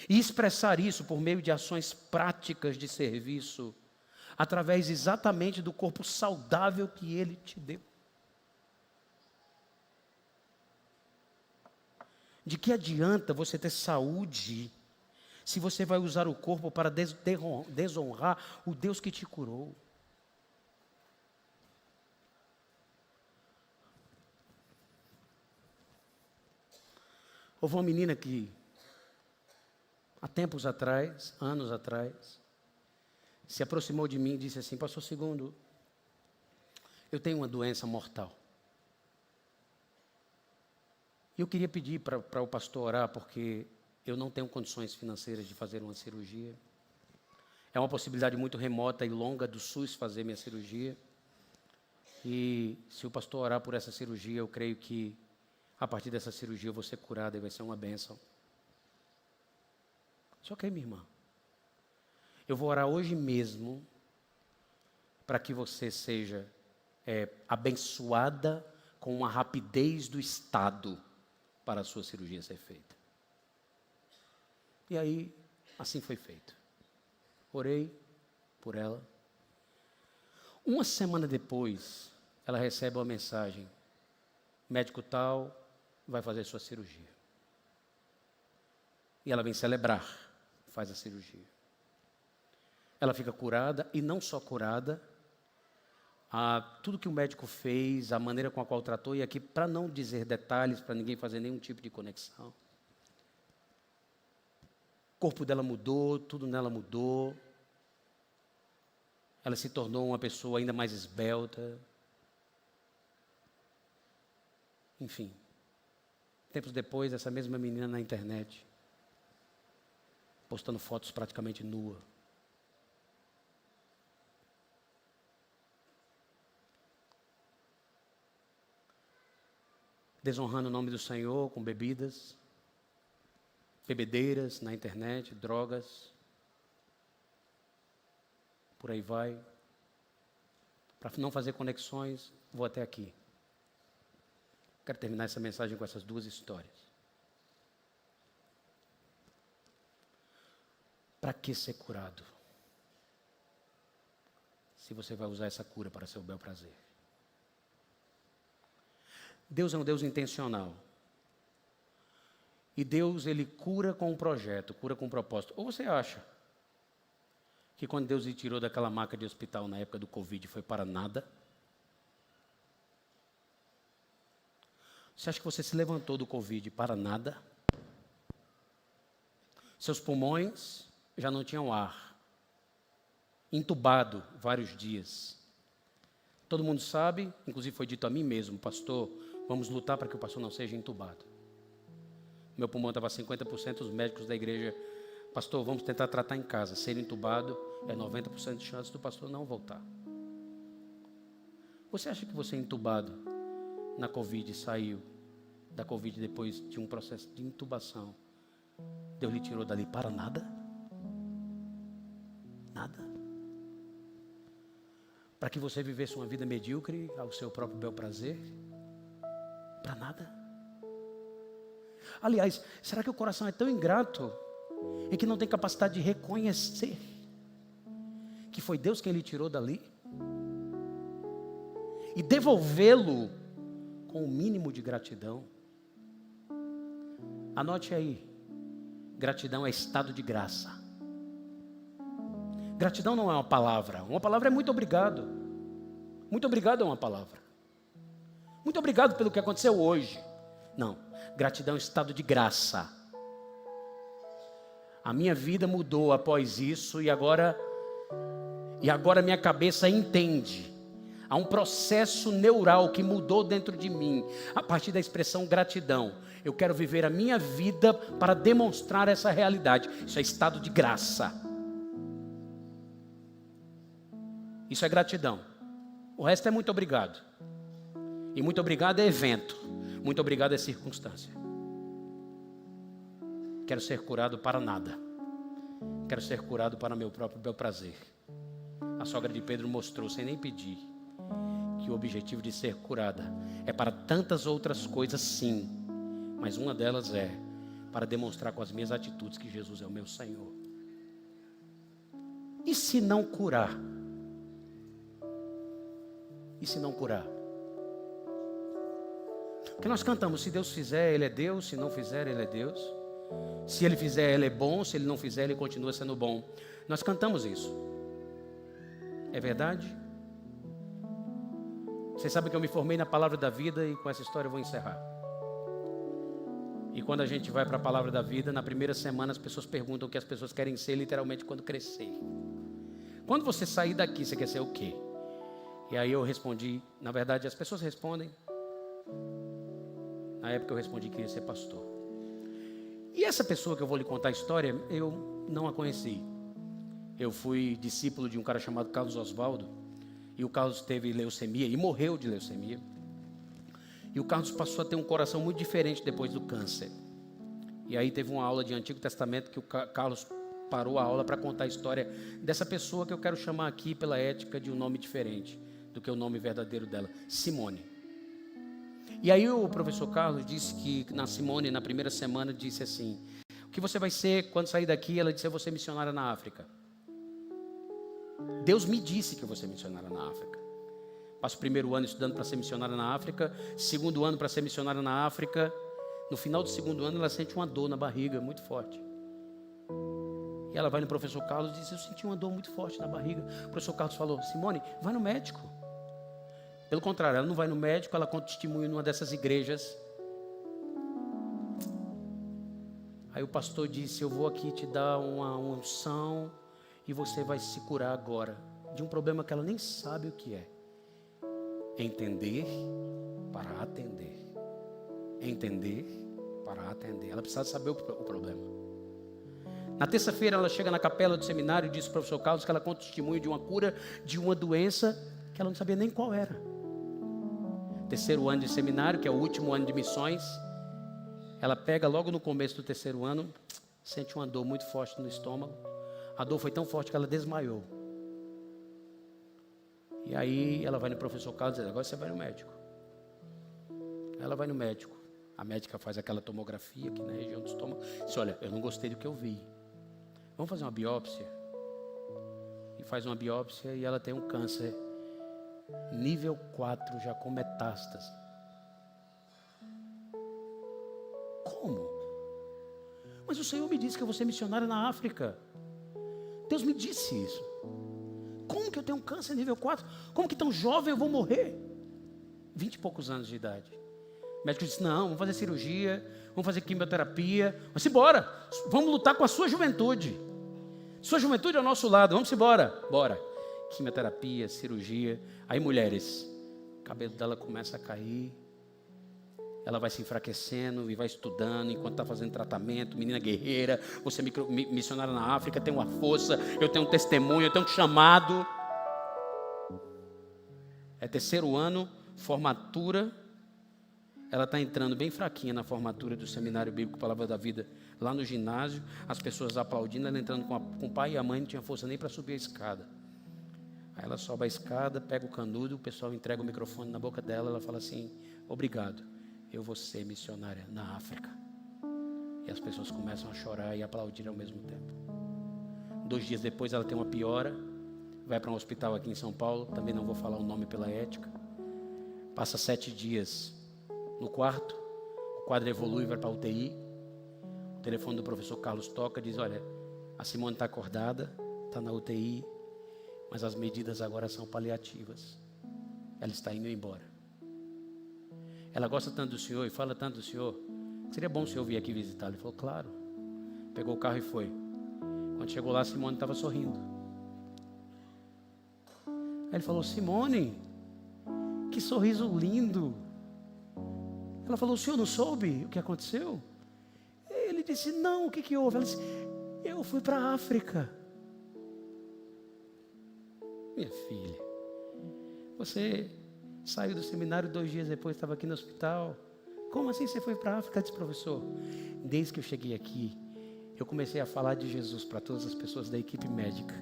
e expressar isso por meio de ações práticas de serviço, através exatamente do corpo saudável que Ele te deu. De que adianta você ter saúde se você vai usar o corpo para desonrar o Deus que te curou? Houve uma menina que, há tempos atrás, anos atrás, se aproximou de mim e disse assim: pastor Segundo, eu tenho uma doença mortal. E eu queria pedir para o pastor orar, porque eu não tenho condições financeiras de fazer uma cirurgia. É uma possibilidade muito remota e longa do SUS fazer minha cirurgia. E se o pastor orar por essa cirurgia, eu creio que a partir dessa cirurgia eu vou ser curado e vai ser uma bênção. Só que, minha irmã, eu vou orar hoje mesmo para que você seja abençoada com uma rapidez do Estado para a sua cirurgia ser feita. E aí, assim foi feito. Orei por ela. Uma semana depois, ela recebe uma mensagem: médico tal vai fazer sua cirurgia. E ela vem celebrar, faz a cirurgia. Ela fica curada, e não só curada, tudo que o médico fez, a maneira com a qual tratou, e aqui para não dizer detalhes, para ninguém fazer nenhum tipo de conexão. O corpo dela mudou, tudo nela mudou. Ela se tornou uma pessoa ainda mais esbelta. Enfim, tempos depois, essa mesma menina na internet, postando fotos praticamente nua. Desonrando o nome do Senhor com bebidas, bebedeiras na internet, drogas, por aí vai. Para não fazer conexões, vou até aqui. Quero terminar essa mensagem com essas duas histórias. Para que ser curado? Se você vai usar essa cura para seu bel prazer. Deus é um Deus intencional. E Deus, Ele cura com um projeto, cura com um propósito. Ou você acha que quando Deus lhe tirou daquela maca de hospital na época do Covid foi para nada? Você acha que você se levantou do Covid para nada? Seus pulmões já não tinham ar. Entubado vários dias. Todo mundo sabe, inclusive foi dito a mim mesmo: pastor, vamos lutar para que o pastor não seja entubado. Meu pulmão estava a 50%, os médicos da igreja: pastor, vamos tentar tratar em casa. Ser entubado é 90% de chance do pastor não voltar. Você acha que você entubado na Covid saiu da Covid depois de um processo de intubação, Deus lhe tirou dali para nada? Nada. Para que você vivesse uma vida medíocre ao seu próprio bel prazer? Para nada. Aliás, será que o coração é tão ingrato em que não tem capacidade de reconhecer que foi Deus quem lhe tirou dali e devolvê-lo com o mínimo de gratidão? Anote aí: gratidão é estado de graça. Gratidão não é uma palavra. Uma palavra é muito obrigado. Muito obrigado é uma palavra. Muito obrigado pelo que aconteceu hoje. Não, gratidão é estado de graça. A minha vida mudou após isso e agora minha cabeça entende. Há um processo neural que mudou dentro de mim, a partir da expressão gratidão. Eu quero viver a minha vida para demonstrar essa realidade. Isso é estado de graça. Isso é gratidão. O resto é muito obrigado. E muito obrigado é evento. Muito obrigado é circunstância. Quero ser curado para nada. Quero ser curado para meu próprio prazer. A sogra de Pedro mostrou, sem nem pedir, que o objetivo de ser curada é para tantas outras coisas, sim. Mas uma delas é para demonstrar com as minhas atitudes que Jesus é o meu Senhor. E se não curar? E se não curar? Porque nós cantamos, se Deus fizer, Ele é Deus. Se não fizer, Ele é Deus. Se Ele fizer, Ele é bom. Se Ele não fizer, Ele continua sendo bom. Nós cantamos isso. É verdade? Vocês sabem que eu me formei na Palavra da Vida e com essa história eu vou encerrar. E quando a gente vai para a Palavra da Vida, na primeira semana as pessoas perguntam o que as pessoas querem ser literalmente quando crescer. Quando você sair daqui, você quer ser o quê? E aí eu respondi, na verdade as pessoas respondem. Na época eu respondi que queria ser pastor. E essa pessoa que eu vou lhe contar a história, eu não a conheci. Eu fui discípulo de um cara chamado Carlos Oswaldo. E o Carlos teve leucemia e morreu de leucemia. E o Carlos passou a ter um coração muito diferente depois do câncer. E aí teve uma aula de Antigo Testamento que o Carlos parou a aula para contar a história dessa pessoa que eu quero chamar aqui pela ética de um nome diferente do que o nome verdadeiro dela, Simone. E aí o professor Carlos disse que na Simone, na primeira semana, disse assim: o que você vai ser quando sair daqui? Ela disse: eu vou ser missionária na África. Deus me disse que eu vou ser missionária na África. Passo o primeiro ano estudando para ser missionária na África, segundo ano para ser missionária na África. No final do segundo ano ela sente uma dor na barriga muito forte. E ela vai no professor Carlos e diz: eu senti uma dor muito forte na barriga. O professor Carlos falou: Simone, vai no médico. Pelo contrário, ela não vai no médico, ela conta testemunho numa dessas igrejas. Aí o pastor disse: eu vou aqui te dar uma unção e você vai se curar agora de um problema que ela nem sabe o que é. Entender para atender. Entender para atender. Ela precisa saber o problema. Na terça-feira ela chega na capela do seminário e diz para o professor Carlos que ela conta testemunho de uma cura de uma doença que ela não sabia nem qual era. Terceiro ano de seminário, que é o último ano de missões, ela pega logo no começo do terceiro ano, sente uma dor muito forte no estômago. A dor foi tão forte que ela desmaiou. E aí ela vai no professor Carlos e diz: agora você vai no médico. Ela vai no médico. A médica faz aquela tomografia aqui na região do estômago. Diz: olha, eu não gostei do que eu vi. Vamos fazer uma biópsia. E faz uma biópsia e ela tem um câncer nível 4, já com metástase. Como? Mas o Senhor me disse que eu vou ser missionária na África. Deus me disse isso. Como que eu tenho um câncer nível 4? Como que tão jovem eu vou morrer? 20 e poucos anos de idade. O médico disse: não, vamos fazer cirurgia, vamos fazer quimioterapia. Vamos embora, vamos lutar com a sua juventude. Sua juventude é ao nosso lado, vamos embora. Bora. Quimioterapia, cirurgia. Aí mulheres, o cabelo dela começa a cair. Ela vai se enfraquecendo e vai estudando enquanto está fazendo tratamento. Menina guerreira, você é missionária na África, tem uma força, eu tenho um testemunho, eu tenho um chamado. É terceiro ano, formatura. Ela está entrando bem fraquinha na formatura do Seminário Bíblico Palavra da Vida, lá no ginásio, as pessoas aplaudindo, ela entrando com o pai e a mãe, não tinha força nem para subir a escada. Aí ela sobe a escada, pega o canudo, o pessoal entrega o microfone na boca dela, ela fala assim: obrigado, eu vou ser missionária na África. E as pessoas começam a chorar e aplaudir ao mesmo tempo. 2 dias depois ela tem uma piora, vai para um hospital aqui em São Paulo, também não vou falar o nome pela ética. Passa 7 dias no quarto, o quadro evolui e vai para a UTI. O telefone do professor Carlos toca, diz: olha, a Simone está acordada, está na UTI, mas as medidas agora são paliativas. Ela está indo embora. Ela gosta tanto do Senhor e fala tanto do Senhor, seria bom o Senhor vir aqui visitar. Ele falou: claro. Pegou o carro e foi. Quando chegou lá, Simone estava sorrindo. Aí ele falou: Simone, que sorriso lindo. Ela falou: o senhor não soube o que aconteceu? Ele disse: não, o que houve? Ela disse: eu fui para a África. Minha filha, você saiu do seminário 2 dias depois, estava aqui no hospital. Como assim você foi para a África? Eu disse: professor, desde que eu cheguei aqui, eu comecei a falar de Jesus para todas as pessoas da equipe médica.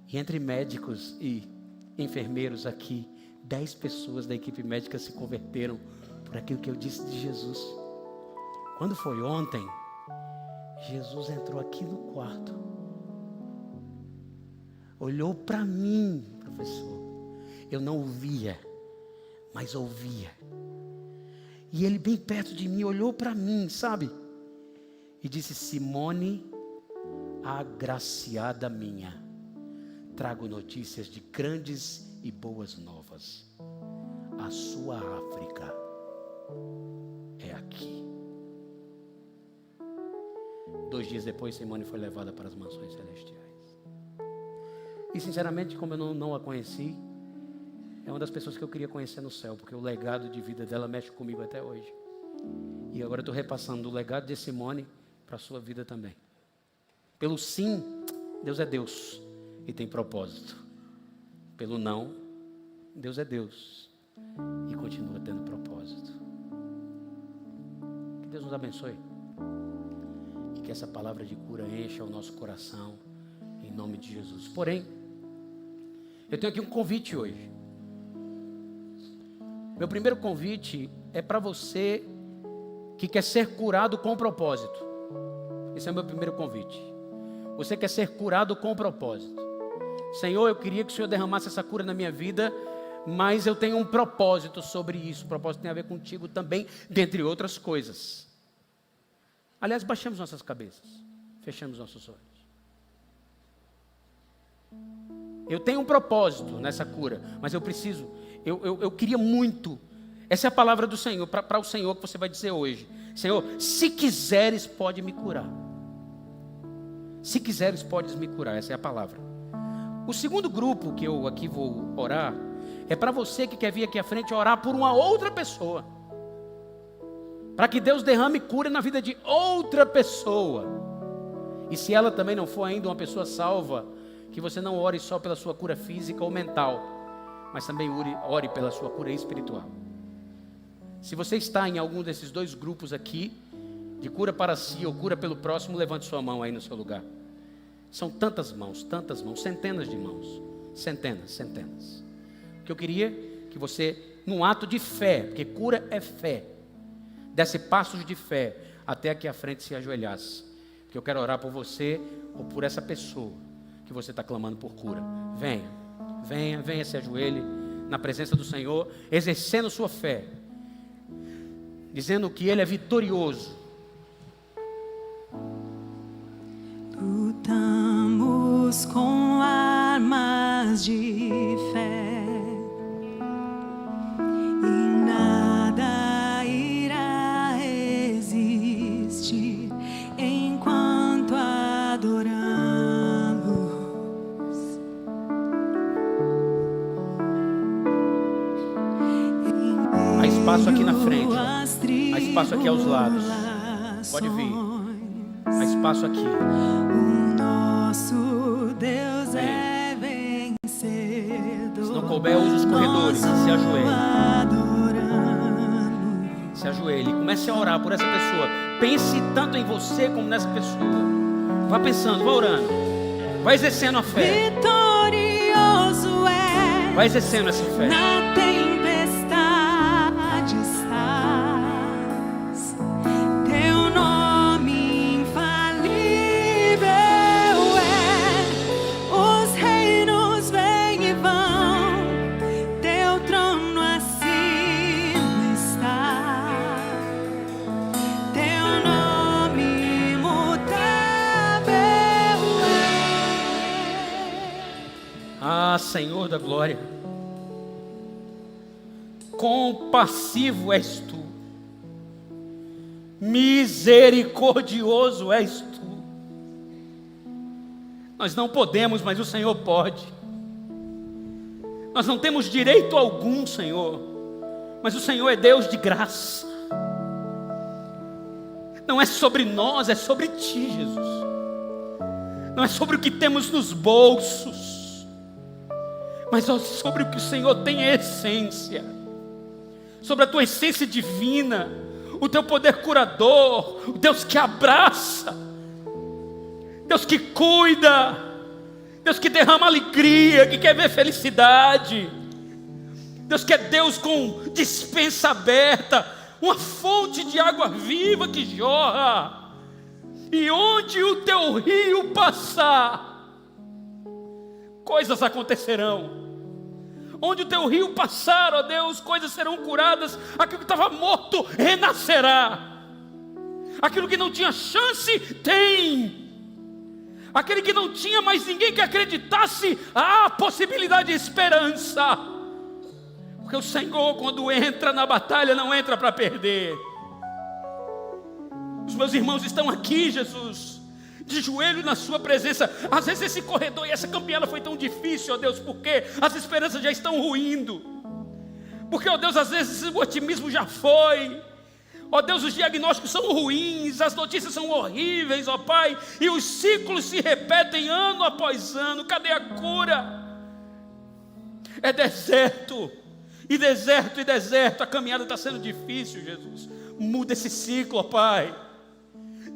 E entre médicos e enfermeiros aqui, 10 pessoas da equipe médica se converteram por aquilo que eu disse de Jesus. Quando foi ontem, Jesus entrou aqui no quarto, olhou para mim, professor. Eu não o via, mas ouvia. E ele bem perto de mim, olhou para mim, sabe? E disse: Simone, agraciada minha, trago notícias de grandes e boas novas. A sua África é aqui. 2 dias depois, Simone foi levada para as mansões celestiais. E sinceramente, como eu não a conheci, é uma das pessoas que eu queria conhecer no céu, porque o legado de vida dela mexe comigo até hoje. E agora eu estou repassando o legado de Simone para a sua vida também. Pelo sim, Deus é Deus e tem propósito. Pelo não, Deus é Deus e continua tendo propósito. Que Deus nos abençoe e que essa palavra de cura encha o nosso coração em nome de Jesus. Porém, eu tenho aqui um convite hoje. Meu primeiro convite é para você que quer ser curado com propósito. Esse é o meu primeiro convite. Você quer ser curado com propósito. Senhor, eu queria que o Senhor derramasse essa cura na minha vida, mas eu tenho um propósito sobre isso. O propósito tem a ver contigo também, dentre outras coisas. Aliás, baixamos nossas cabeças, fechamos nossos olhos. Eu tenho um propósito nessa cura, mas eu preciso, eu queria muito. Essa é a palavra do Senhor, para o Senhor que você vai dizer hoje. Senhor, se quiseres, pode me curar. Se quiseres, podes me curar, essa é a palavra. O segundo grupo que eu aqui vou orar é para você que quer vir aqui à frente orar por uma outra pessoa, para que Deus derrame cura na vida de outra pessoa. E se ela também não for ainda uma pessoa salva, que você não ore só pela sua cura física ou mental, mas também ore pela sua cura espiritual. Se você está em algum desses 2 grupos aqui, de cura para si ou cura pelo próximo, levante sua mão aí no seu lugar. São tantas mãos, centenas de mãos, centenas. O que eu queria que você, num ato de fé, porque cura é fé, desse passos de fé até aqui à frente se ajoelhasse, porque eu quero orar por você ou por essa pessoa que você está clamando por cura. Venha, se ajoelhe na presença do Senhor, exercendo sua fé, dizendo que Ele é vitorioso. Lutamos com armas de fé e nada irá resistir enquanto adoramos. Há espaço aqui na frente, há espaço aqui aos lados. Pode vir. Há espaço aqui. O nosso Deus é vencedor. Se não couber, use os corredores. Se ajoelhe. Se ajoelhe. Comece a orar por essa pessoa. Pense tanto em você como nessa pessoa. Vá pensando, vá orando. Vá exercendo a fé. Vitorioso é. Vá exercendo essa fé. Na tempestade estás. Teu nome infalível é. Os reinos vêm e vão. Teu trono acima está. Teu nome imutável é. Ah, Senhor da glória, compassivo és tu, misericordioso és tu, Nós não podemos, mas o Senhor pode. Nós não temos direito algum, Senhor, mas o Senhor é Deus de graça. Não é sobre nós, é sobre Ti, Jesus. Não é sobre o que temos nos bolsos, mas é sobre o que o Senhor tem em essência. Sobre a Tua essência divina, o Teu poder curador, o Deus que abraça, Deus que cuida, Deus que derrama alegria, que quer ver felicidade, Deus que é Deus com dispensa aberta, uma fonte de água viva que jorra, e onde o Teu rio passar, coisas acontecerão. Onde o Teu rio passar, ó Deus, coisas serão curadas, aquilo que estava morto renascerá, aquilo que não tinha chance, tem. Aquele que não tinha mais ninguém que acreditasse, há possibilidade de esperança. Porque o Senhor, quando entra na batalha, não entra para perder. Os meus irmãos estão aqui, Jesus, de joelho na Sua presença. Às vezes esse corredor e essa caminhada foi tão difícil, ó Deus, porque as esperanças já estão ruindo. Porque, ó Deus, às vezes o otimismo já foi. Ó Deus, os diagnósticos são ruins, as notícias são horríveis, ó Pai, e os ciclos se repetem ano após ano. Cadê a cura? É deserto, e deserto, e deserto. A caminhada está sendo difícil, Jesus. Muda esse ciclo, ó Pai.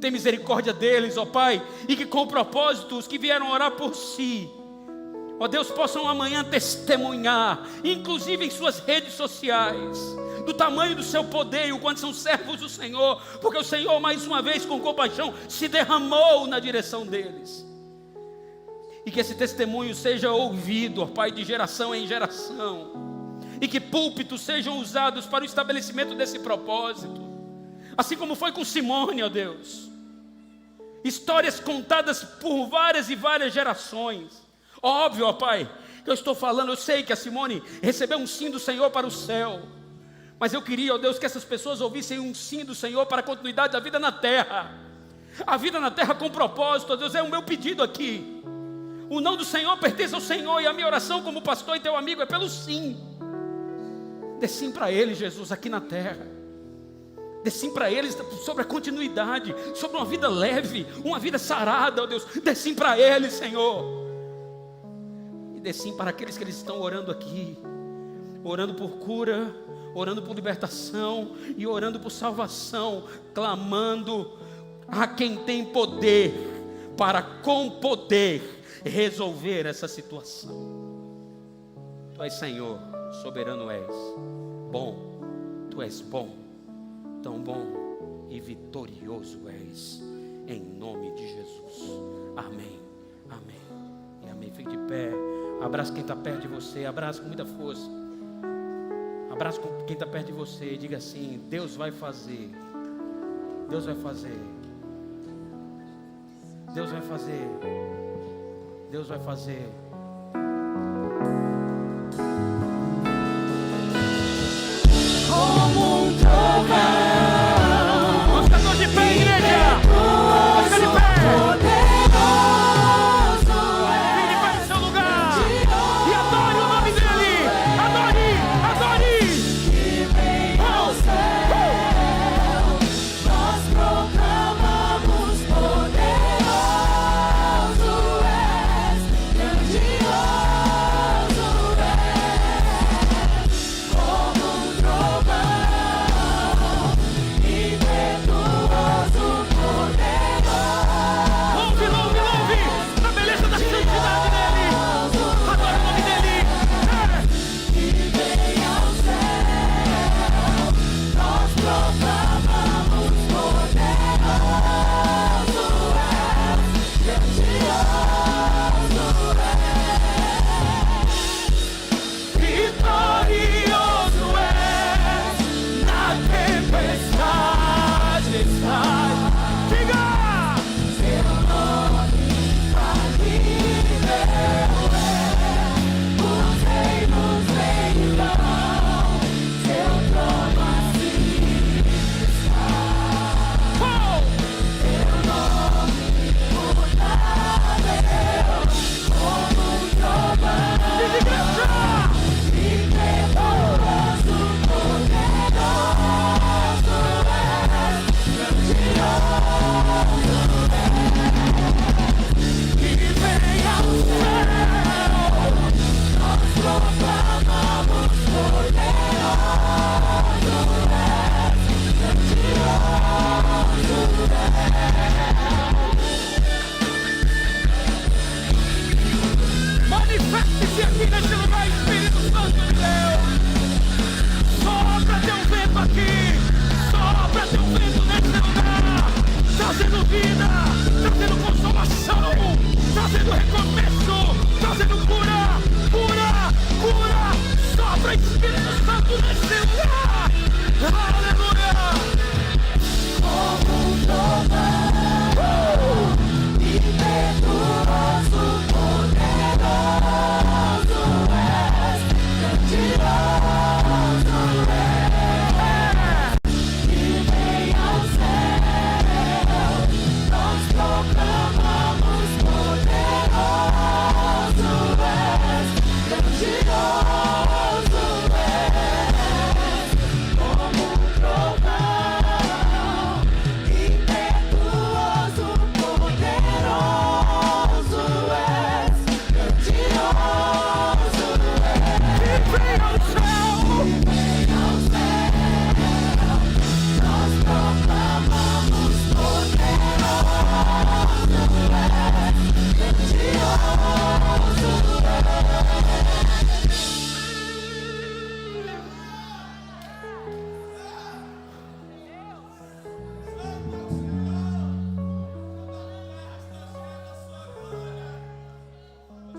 Tem misericórdia deles, ó Pai, e que com propósito os que vieram orar por si, ó Deus, possam amanhã testemunhar, inclusive em suas redes sociais, do tamanho do Seu poder e o quanto são servos do Senhor, porque o Senhor, mais uma vez, com compaixão, se derramou na direção deles. E que esse testemunho seja ouvido, ó Pai, de geração em geração, e que púlpitos sejam usados para o estabelecimento desse propósito, assim como foi com Simone, ó Deus. Histórias contadas por várias e várias gerações. Óbvio, ó Pai, que eu estou falando, eu sei que a Simone recebeu um sim do Senhor para o céu, mas eu queria, ó Deus, que essas pessoas ouvissem um sim do Senhor para a continuidade da vida na terra. A vida na terra com propósito, ó Deus, é o meu pedido aqui. O não do Senhor pertence ao Senhor, e a minha oração como pastor e teu amigo é pelo sim. Dê sim para eles, Jesus, aqui na terra. Dê sim para eles sobre a continuidade, sobre uma vida leve, uma vida sarada, ó Deus. Dê sim para eles, Senhor. E dê sim para aqueles que eles estão orando aqui, orando por cura, orando por libertação e orando por salvação, clamando a quem tem poder para com poder resolver essa situação. Tu és Senhor, soberano és, bom, Tu és bom, tão bom e vitorioso és, em nome de Jesus. Amém, amém e amém. Fique de pé, abraça quem está perto de você, abraça com muita força, abraça quem está perto de você e diga assim: Deus vai fazer, Deus vai fazer, Deus vai fazer, Deus vai fazer. Como um trovão. Vamos ficar todos de pé, igreja. Vamos ficar de pé. Fique de pé no seu lugar e adore o nome dEle. Adore, adore. Que vem ao céu, nós proclamamos: poderoso és, grande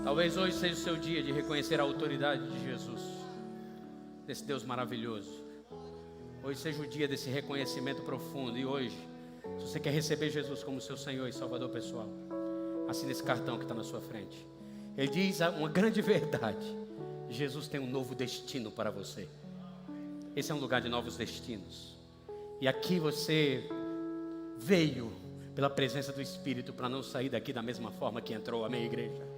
Talvez hoje seja o seu dia de reconhecer a autoridade de Jesus, desse Deus maravilhoso. Hoje seja o dia desse reconhecimento profundo. E hoje, se você quer receber Jesus como seu Senhor e Salvador pessoal, assine esse cartão que está na sua frente. Ele diz uma grande verdade: Jesus tem um novo destino para você. Esse é um lugar de novos destinos. E aqui você veio pela presença do Espírito para não sair daqui da mesma forma que entrou. Amém, igreja?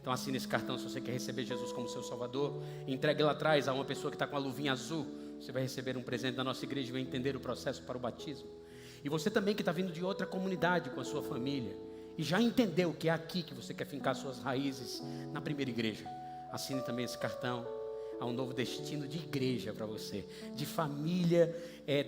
Então assine esse cartão se você quer receber Jesus como seu Salvador. Entregue lá atrás a uma pessoa que está com a luvinha azul. Você vai receber um presente da nossa igreja e vai entender o processo para o batismo. E você também que está vindo de outra comunidade com a sua família e já entendeu que é aqui que você quer fincar suas raízes, na primeira igreja, assine também esse cartão. Há um novo destino de igreja para você, de família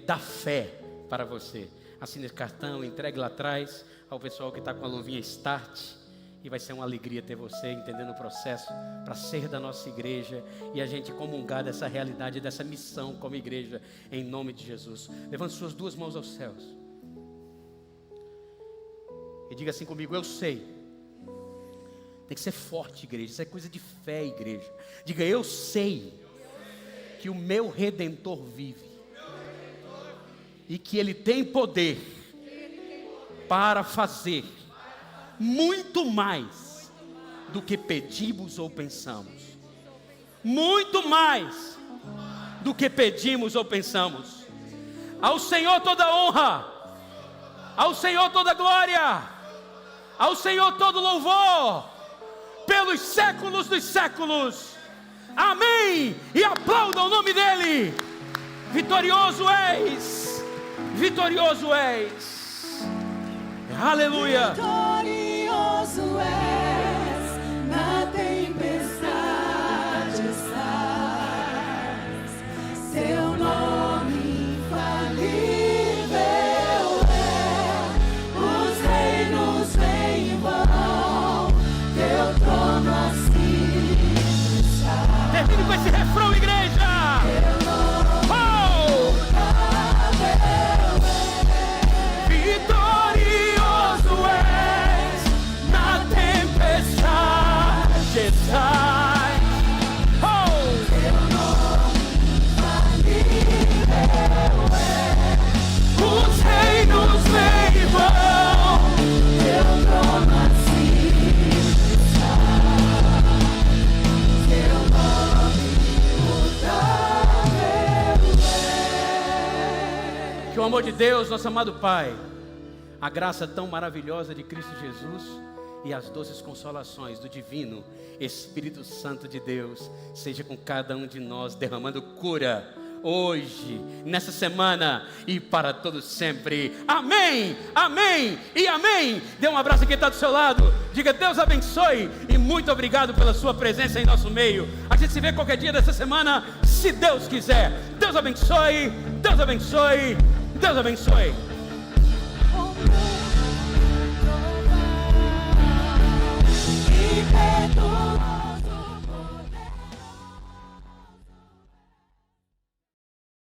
da fé para você. Assine esse cartão, entregue lá atrás ao pessoal que está com a luvinha Start. E vai ser uma alegria ter você entendendo o processo para ser da nossa igreja e a gente comungar dessa realidade, dessa missão como igreja, em nome de Jesus. Levante suas duas mãos aos céus e diga assim comigo: eu sei. Tem que ser forte, igreja. Isso é coisa de fé, igreja. Diga: eu sei que o meu Redentor vive e que Ele tem poder para fazer muito mais do que pedimos ou pensamos. Muito mais do que pedimos ou pensamos. Ao Senhor toda honra, ao Senhor toda glória, ao Senhor todo louvor, pelos séculos dos séculos. Amém. E aplaudam o nome dEle. Vitorioso és, vitorioso és. Aleluia. Vitorioso és, na tempestade estás. Seu nome infalível é. Os reinos vêm e vão, teu trono assim está. Termine com esse refrão, igreja. Teu nome Vitorioso és, na tempestade estás. Teu nome infalível é. Os reinos vêm e vão, Teu trono assim está. Teu nome imutável é. que o amor de Deus, nosso amado Pai, a graça tão maravilhosa de Cristo Jesus e as doces consolações do divino Espírito Santo de Deus seja com cada um de nós, derramando cura hoje, nessa semana e para todos sempre. Amém, amém e amém. Dê um abraço a quem está do seu lado. Diga: Deus abençoe e muito obrigado pela sua presença em nosso meio. A gente se vê qualquer dia dessa semana, se Deus quiser. Deus abençoe, Deus abençoe, Deus abençoe. E